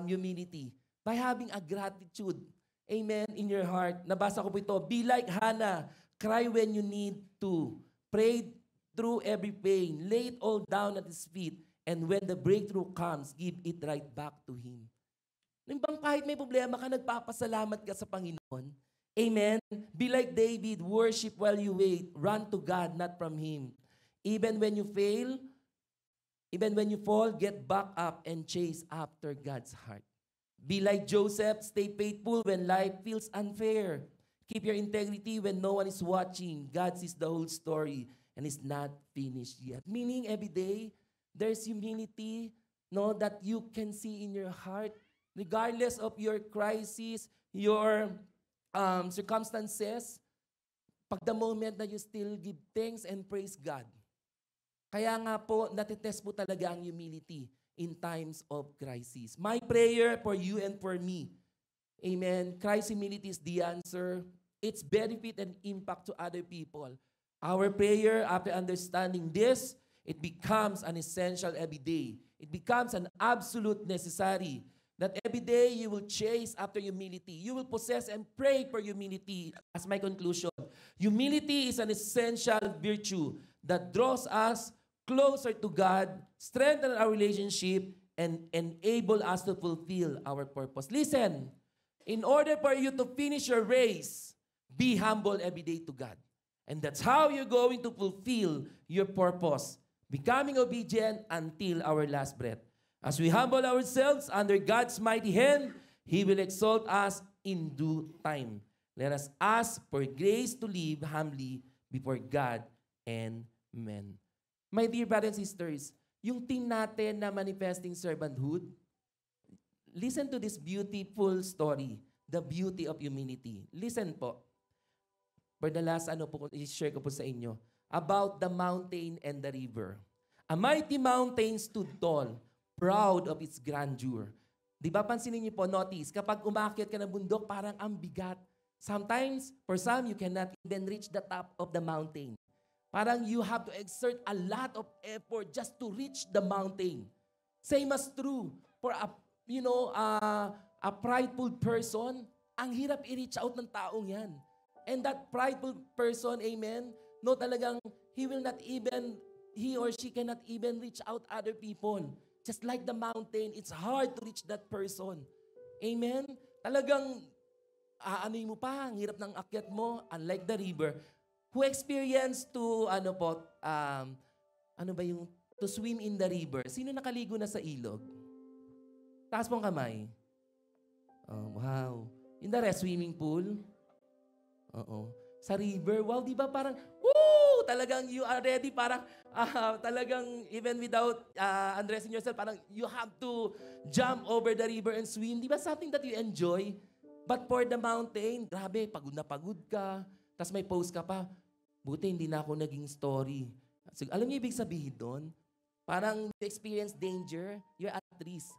[SPEAKER 2] humility? By having a gratitude, amen, in your heart. Nabasa ko po ito, be like Hannah, cry when you need to, pray through every pain, lay it all down at His feet, and when the breakthrough comes, give it right back to Him. Nung bang kahit may problema ka, nagpapasalamat ka sa Panginoon? Amen? Be like David, worship while you wait, run to God, not from Him. Even when you fail, even when you fall, get back up and chase after God's heart. Be like Joseph, stay faithful when life feels unfair. Keep your integrity when no one is watching. God sees the whole story and is not finished yet. Meaning every day, there's humility, that you can see in your heart, regardless of your crisis, your circumstances, pag the moment that you still give thanks and praise God. Kaya nga po, natitest po talaga ang humility in times of crisis. My prayer for you and for me, amen, Christ's humility is the answer. Its benefit and impact to other people Our prayer, after understanding this, it becomes an essential every day. It becomes an absolute necessary that every day you will chase after humility. You will possess and pray for humility. As my conclusion, humility is an essential virtue that draws us closer to God, strengthen our relationship, and enable us to fulfill our purpose. Listen, in order for you to finish your race, be humble every day to God. And that's how you're going to fulfill your purpose, becoming obedient until our last breath. As we humble ourselves under God's mighty hand, He will exalt us in due time. Let us ask for grace to live humbly before God and men. My dear brothers and sisters, yung team natin na Manifesting Servanthood, listen to this beautiful story, the beauty of humility. Listen po. For the last i-share ko po sa inyo, about the mountain and the river. A mighty mountain stood tall, proud of its grandeur. Di ba pansinin niyo po, notice, kapag umakyat ka ng bundok, parang ang bigat. Sometimes, for some, you cannot even reach the top of the mountain. Parang you have to exert a lot of effort just to reach the mountain. Same as true for a prideful person, ang hirap i-reach out ng taong yan. And that prideful person, amen, no talagang he or she cannot even reach out other people. Just like the mountain, it's hard to reach that person. Amen? Talagang, mo pa, ang hirap ng akyat mo, unlike the river. Who experienced to, to swim in the river? Sino nakaligo na sa ilog? Taas mong kamay. Oh, wow. In the rest, swimming pool? Oo. Sa river, wow, di ba parang, woo! Talagang you are ready, parang, talagang even without undressing yourself, parang you have to jump over the river and swim. Di ba something that you enjoy? But for the mountain, grabe, pagod na pagod ka, tas may post ka pa, buti hindi na ako naging story. So, alam niyo ibig sabihin doon? Parang you experience danger, you're at risk.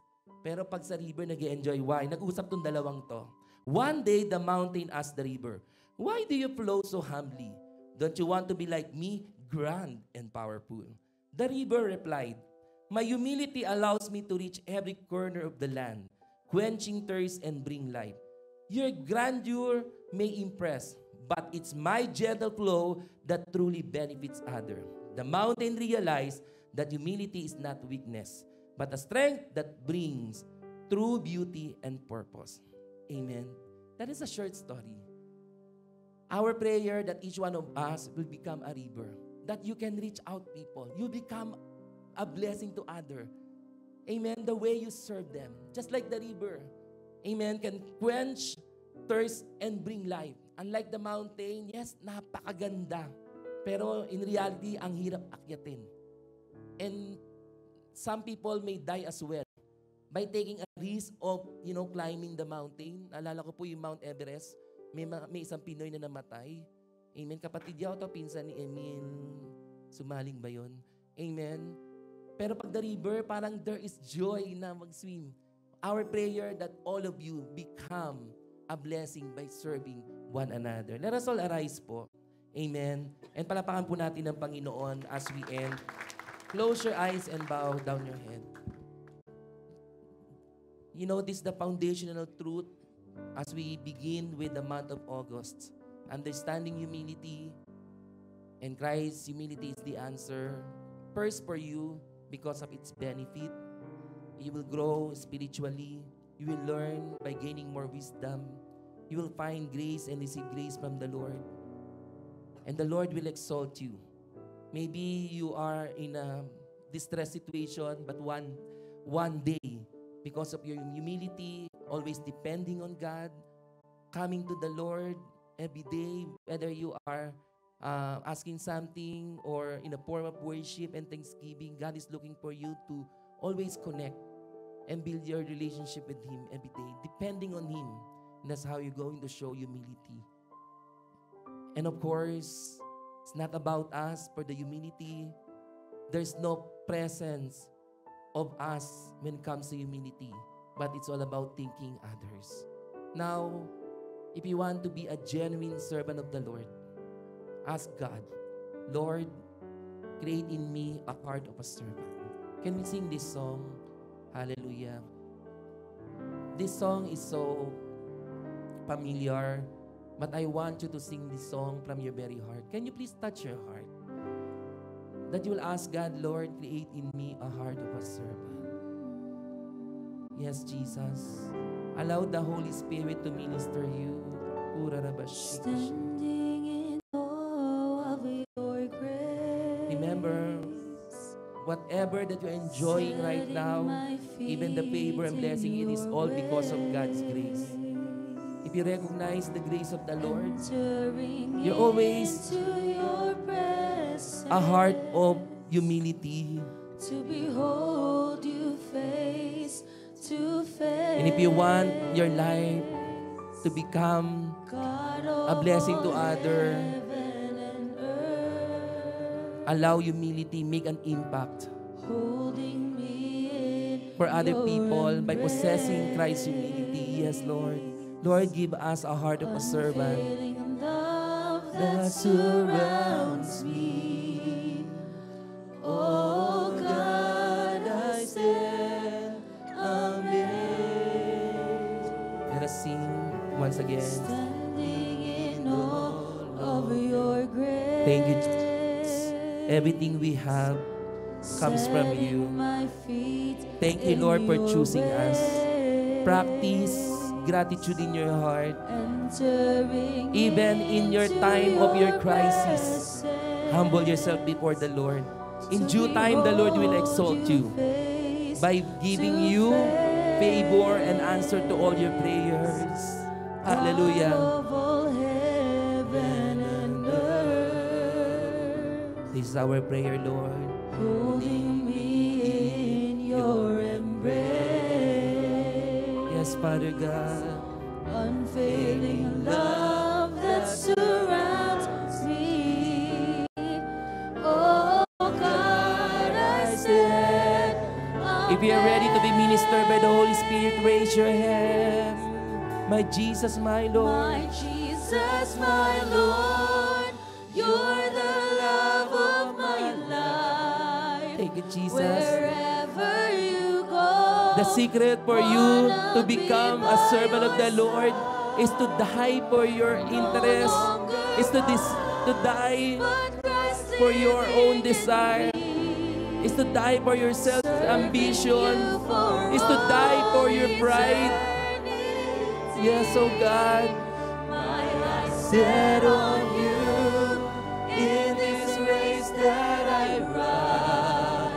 [SPEAKER 2] Pero pag sa river, nag-enjoy. Why? Nag-usap tong dalawang to. One day, the mountain asked the river, "Why do you flow so humbly? Don't you want to be like me, grand and powerful?" The river replied, "My humility allows me to reach every corner of the land, quenching thirst and bring life. Your grandeur may impress, but it's my gentle flow that truly benefits others." The mountain realized that humility is not weakness, but a strength that brings true beauty and purpose. Amen. That is a short story. Our prayer that each one of us will become a river, that you can reach out people. You become a blessing to others. Amen. The way you serve them, just like the river, amen, can quench thirst and bring life. Unlike the mountain, yes, napakaganda. Pero in reality, ang hirap akyatin. And some people may die as well by taking a risk of, climbing the mountain. Naalala ko po yung Mount Everest. May isang Pinoy na namatay. Amen. Kapatid yaw to, pinsan ni Emil. Sumaling ba yun? Amen. Pero pag the river, parang there is joy na mag-swim. Our prayer that all of you become a blessing by serving one another. Let us all arise po. Amen. And palapakan po natin ng Panginoon as we end. Close your eyes and bow down your head. You know, this is the foundational truth as we begin with the month of August. Understanding humility, and Christ's humility is the answer. First for you, because of its benefit. You will grow spiritually. You will learn by gaining more wisdom. You will find grace and receive grace from the Lord. And the Lord will exalt you. Maybe you are in a distress situation, but one day, because of your humility, always depending on God, coming to the Lord every day, whether you are asking something or in a form of worship and thanksgiving, God is looking for you to always connect and build your relationship with Him every day, depending on Him. And that's how you're going to show humility. And of course, it's not about us for the humility. There's no presence of us when it comes to humility, but it's all about thinking others. Now, if you want to be a genuine servant of the Lord, ask God, Lord, create in me a heart of a servant. Can we sing this song? Hallelujah. This song is so familiar, but I want you to sing this song from your very heart. Can you please touch your heart? That you will ask God, Lord, create in me a heart of a servant. Yes, Jesus. Allow the Holy Spirit to minister you.
[SPEAKER 3] Standing in awe of your grace.
[SPEAKER 2] Remember, whatever that you're enjoying right now, even the favor and blessing, it is all because of God's grace. If you recognize the grace of the Lord, you're always a heart of humility.
[SPEAKER 3] To behold you face to face.
[SPEAKER 2] And if you want your life to become a blessing to others, allow humility, make an impact for other people by possessing Christ's humility. Yes, Lord. Lord, give us a heart of a servant that surrounds me. Oh God, I stand amazed. Let us sing once again.
[SPEAKER 3] Standing in awe of your grace.
[SPEAKER 2] Thank you, Jesus. Everything we have comes from you. Thank you, Lord, for choosing us. Practice gratitude in your heart. Even in your time of your crisis, humble yourself before the Lord. In due time, the Lord will exalt you by giving you favor and answer to all your prayers. Hallelujah. This is our prayer, Lord.
[SPEAKER 3] Holding me in your embrace.
[SPEAKER 2] Yes, Father God.
[SPEAKER 3] Unfailing love that surrounds me. Oh God, I stand.
[SPEAKER 2] If you are ready to be ministered by the Holy Spirit, raise your hand. My Jesus, my Lord.
[SPEAKER 3] My Jesus, my Lord, you're the love of my life.
[SPEAKER 2] Thank you, Jesus.
[SPEAKER 3] Wherever you go,
[SPEAKER 2] The secret for you to become a servant of the Lord is to die for your interest, is to die for your own desire, is to die for your self-ambition, is to die for your pride. Yes, oh God.
[SPEAKER 3] my eyes set on you in this race that I run.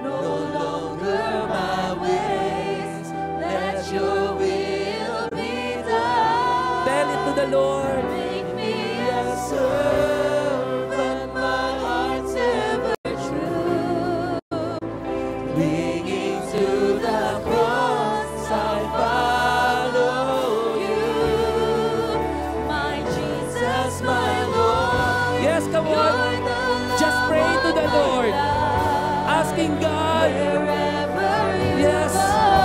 [SPEAKER 3] No longer my ways, let your will be done.
[SPEAKER 2] Tell it to the Lord.
[SPEAKER 3] Make me a servant, my heart's ever true. Clinging to the cross, I follow you. My Jesus, my Lord,
[SPEAKER 2] Yes, come on.
[SPEAKER 3] you're the
[SPEAKER 2] Just pray
[SPEAKER 3] love
[SPEAKER 2] to the
[SPEAKER 3] of
[SPEAKER 2] Lord,
[SPEAKER 3] my life.
[SPEAKER 2] asking God,
[SPEAKER 3] Wherever you
[SPEAKER 2] yes,
[SPEAKER 3] go,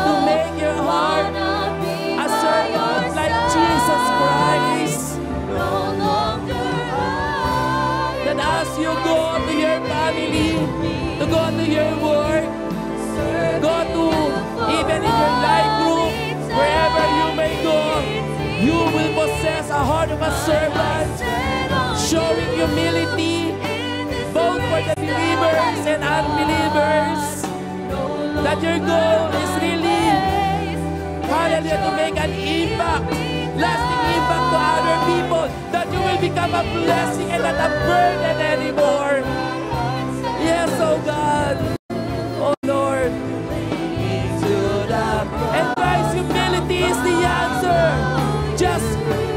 [SPEAKER 2] to make your heart
[SPEAKER 3] wanna be
[SPEAKER 2] a
[SPEAKER 3] by
[SPEAKER 2] servant
[SPEAKER 3] your
[SPEAKER 2] like
[SPEAKER 3] side.
[SPEAKER 2] Jesus Christ.
[SPEAKER 3] No longer I,
[SPEAKER 2] That as you go to your family, to go to your work, go to even in your life group, wherever you may go, you will possess a heart of a servant, showing humility both for the believers and unbelievers. That your goal is really, hallelujah, to make an impact, lasting impact to other people, that you will become a blessing and not a burden anymore. Yes, oh God. Oh Lord. And Christ's humility is the answer. Just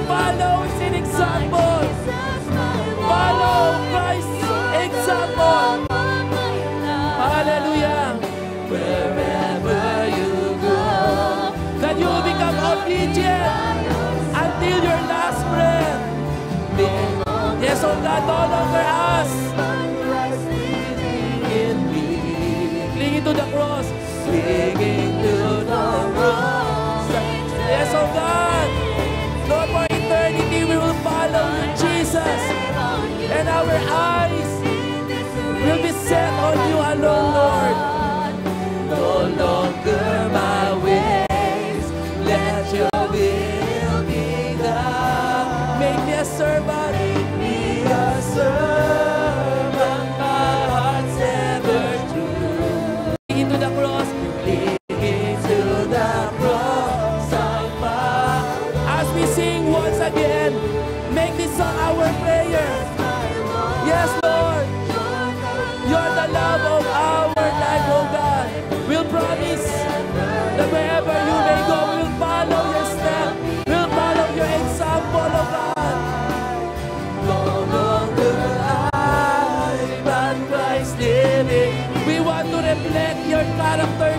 [SPEAKER 2] follow His example. Follow Christ's example. Hallelujah. Wherever you go, that you will become obedient until your last breath. Yes, oh God, no longer us. Clinging to the cross. Clinging to the cross. Yes, oh God. Lord, for eternity we will follow you, Jesus. And our eyes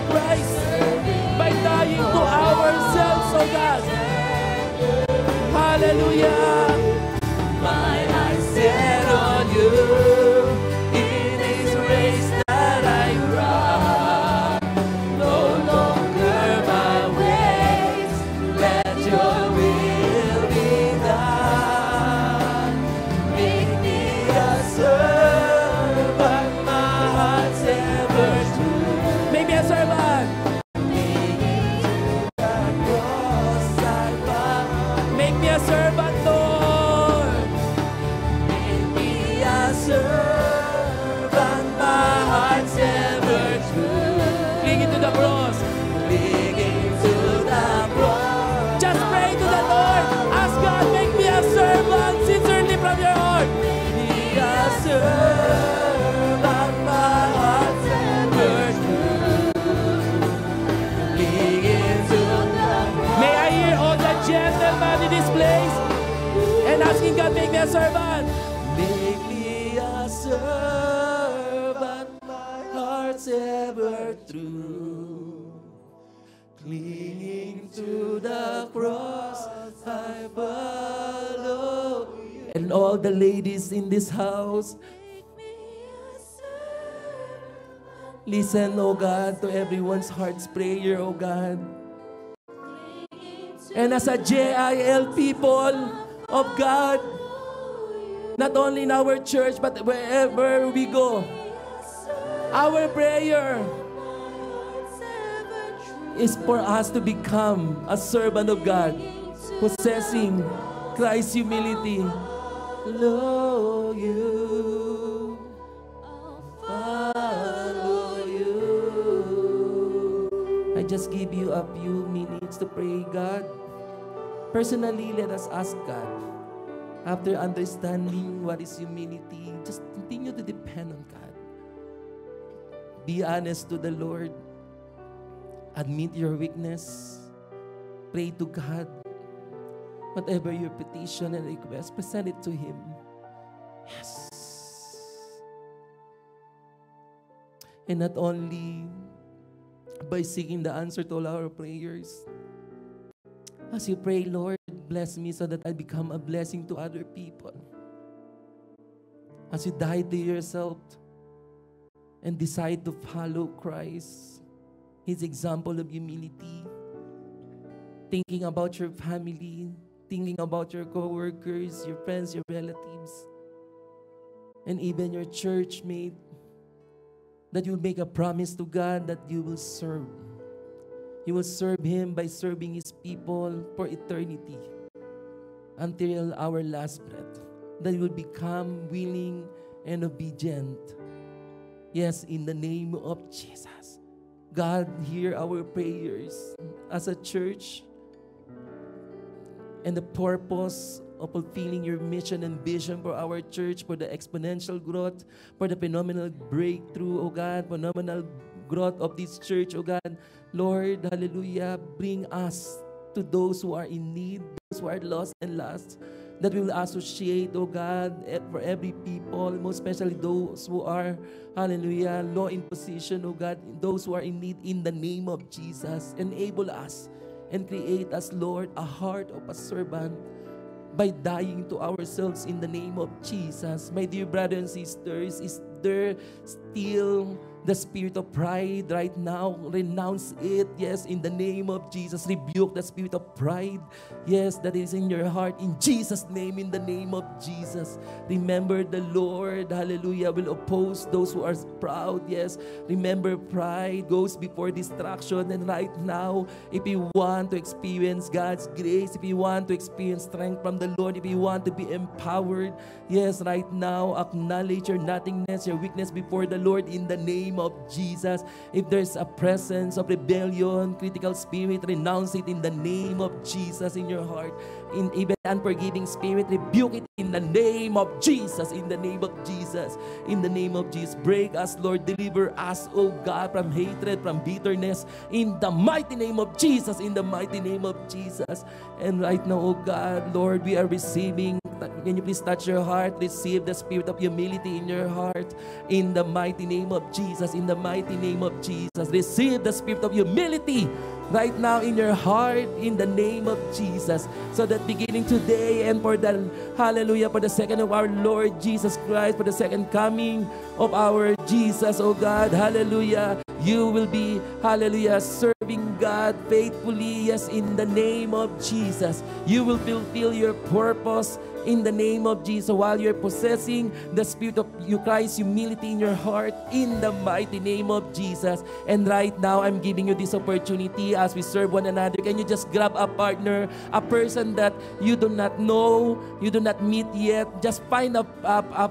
[SPEAKER 2] Christ by dying to ourselves, oh God. Hallelujah. My eyes set on you. In this race that I run, no longer my ways. Let your will be done. Make me a servant, my heart's ever true. Make me a servant. Make me a servant, Lord. Make me a servant, my heart's ever true. Clinging to the cross. Clinging to the cross. Just pray to the Lord. Ask God, make me a servant sincerely from your heart. Make me a servant, my heart's ever true. Clinging to the cross. May I hear all the gentlemen in this place and asking God, make me a servant. Make me a servant, my heart's ever true. Clinging to the cross, I follow you. And all the ladies in this house, listen, oh God, to everyone's heart's prayer, oh God. And as a JIL people of God, not only in our church, but wherever we go, our prayer is for us to become a servant of God, possessing Christ's humility. Follow you, follow you. I just give you a few minutes to pray, God. Personally, let us ask God, after understanding what is humility, just continue to depend on God. Be honest to the Lord. Admit your weakness. Pray to God. Whatever your petition and request, present it to Him. Yes. And not only by seeking the answer to all our prayers. As you pray, Lord, bless me so that I become a blessing to other people. As you die to yourself and decide to follow Christ, His example of humility, thinking about your family, thinking about your co-workers, your friends, your relatives, and even your church mate, that you will make a promise to God that you will serve. You will serve Him by serving His people for eternity until our last breath. That you will become willing and obedient. Yes, in the name of Jesus. God, hear our prayers as a church and the purpose of fulfilling your mission and vision for our church, for the exponential growth, for the phenomenal breakthrough, oh God, phenomenal growth of this church, oh God. Lord, hallelujah, bring us to those who are in need, those who are lost and lost, that we will associate, oh God, for every people, most especially those who are, hallelujah, low in position, oh God, those who are in need, in the name of Jesus. Enable us and create us, Lord, a heart of a servant by dying to ourselves in the name of Jesus. My dear brothers and sisters, is there still the spirit of pride right now? Renounce it, yes, in the name of Jesus. Rebuke the spirit of pride, yes, that is in your heart, in Jesus' name, in the name of Jesus. Remember, the Lord, hallelujah, will oppose those who are proud, yes. Remember, pride goes before destruction. And right now, if you want to experience God's grace, if you want to experience strength from the Lord, if you want to be empowered, yes, right now, acknowledge your nothingness, your weakness before the Lord in the name of Jesus. If there's a presence of rebellion, critical spirit, renounce it in the name of Jesus in your heart. In even unforgiving spirit, rebuke it in the name of Jesus, in the name of Jesus, in the name of Jesus. Break us, Lord, deliver us, oh God, from hatred, from bitterness, in the mighty name of Jesus, in the mighty name of Jesus. And right now, oh God, Lord, we are receiving, Can you please touch your heart? Receive the spirit of humility in your heart. In the mighty name of Jesus. In the mighty name of Jesus. Receive the spirit of humility right now in your heart, in the name of Jesus. So that beginning today and for the, hallelujah, for the second of our Lord Jesus Christ, for the second coming of our Jesus, oh God, hallelujah, you will be, hallelujah, serving God faithfully, yes, in the name of Jesus. You will fulfill your purpose in the name of Jesus while you're possessing the spirit of Christ's humility in your heart in the mighty name of Jesus. And right now, I'm giving you this opportunity as we serve one another. Can you just grab a partner, a person that you do not know, you do not meet yet? Just find a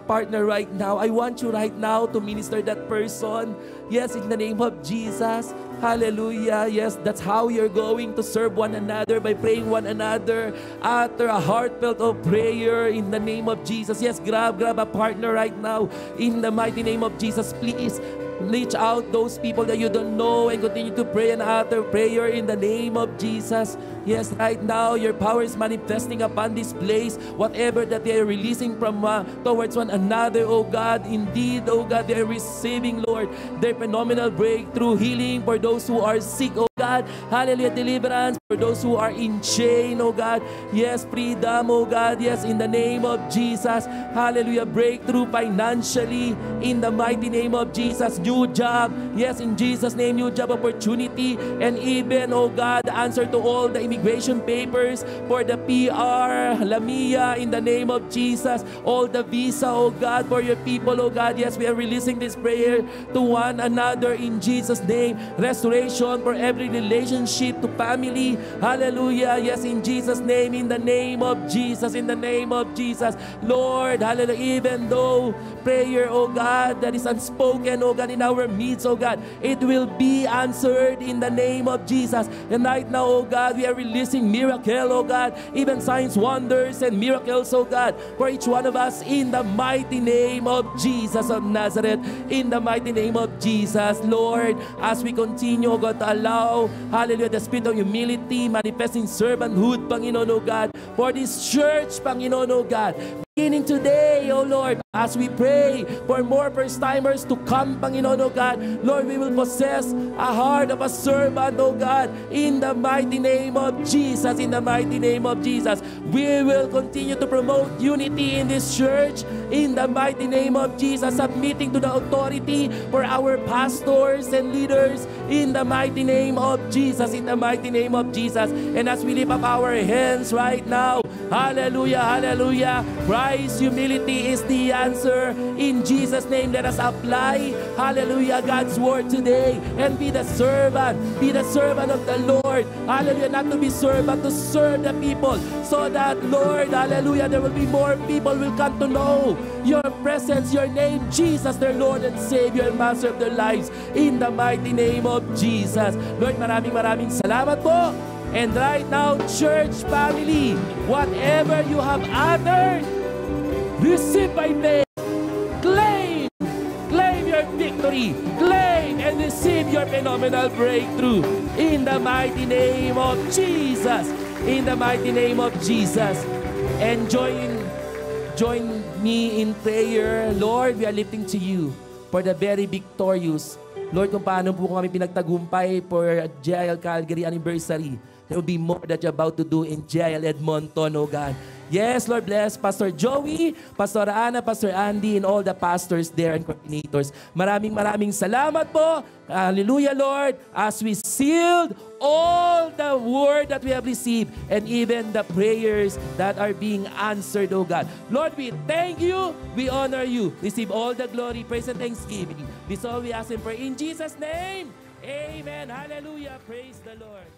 [SPEAKER 2] partner right now. I want you right now to minister that person. Yes, in the name of Jesus. Hallelujah. Yes, that's how you're going to serve one another, by praying one another after a heartfelt of prayer in the name of Jesus. Yes, grab a partner right now in the mighty name of Jesus. Please reach out those people that you don't know and continue to pray and utter prayer in the name of Jesus. Yes, right now your power is manifesting upon this place. Whatever that they are releasing from towards one another, oh God, indeed, oh God, they are receiving, Lord, their phenomenal breakthrough, healing for those who are sick, oh God, hallelujah, deliverance for those who are in chain, oh God, yes, freedom, oh God, yes, in the name of Jesus, hallelujah, breakthrough financially, in the mighty name of Jesus, new job, yes, in Jesus' name, new job opportunity, and even, oh God, the answer to all the immigration papers for the PR, Lamia, in the name of Jesus, all the visa, oh God, for your people, oh God, yes, we are releasing this prayer to one another in Jesus' name, restoration for every relationship to family, hallelujah, yes, in Jesus' name, in the name of Jesus, in the name of Jesus, Lord, hallelujah, even though prayer, oh God, that is unspoken, oh God, in our midst, oh God, it will be answered in the name of Jesus. And right now, oh God, we are releasing miracle, oh God, even signs, wonders, and miracles, oh God, for each one of us in the mighty name of Jesus of Nazareth, in the mighty name of Jesus, Lord, as we continue, oh God, to allow, hallelujah, the spirit of humility manifesting servanthood, Panginoon, oh God, for this church, Panginoon, oh God, beginning today, oh Lord, as we pray for more first-timers to come, Panginoon, oh God, Lord, we will possess a heart of a servant, oh God, in the mighty name of Jesus, in the mighty name of Jesus. We will continue to promote unity in this church, in the mighty name of Jesus, submitting to the authority for our pastors and leaders, in the mighty name of Jesus, in the mighty name of Jesus. And as we lift up our hands right now, hallelujah, hallelujah, Christ's humility is the answer. In Jesus' name, let us apply, hallelujah, God's word today and be the servant of the Lord. Hallelujah, not to be served, but to serve the people, so that, Lord, hallelujah, there will be more people will come to know your presence, your name, Jesus, their Lord and Savior and Master of their lives, in the mighty name of Jesus. Lord, maraming salamat po. And right now, church family, whatever you have uttered, receive by faith. Claim your victory. Claim and receive your phenomenal breakthrough. In the mighty name of Jesus. In the mighty name of Jesus. And join me in prayer. Lord, we are lifting to you for the very victorious. Lord, kung paano po kami pinagtagumpay for JL Calgary anniversary. There will be more that you're about to do in JL Edmonton, oh God. Yes, Lord, bless Pastor Joey, Pastor Ana, Pastor Andy, and all the pastors there and coordinators. Maraming salamat po. Hallelujah, Lord, as we sealed all the word that we have received and even the prayers that are being answered, oh God. Lord, we thank you. We honor you. Receive all the glory, praise, and thanksgiving. This all we ask and pray in Jesus' name. Amen. Hallelujah. Praise the Lord.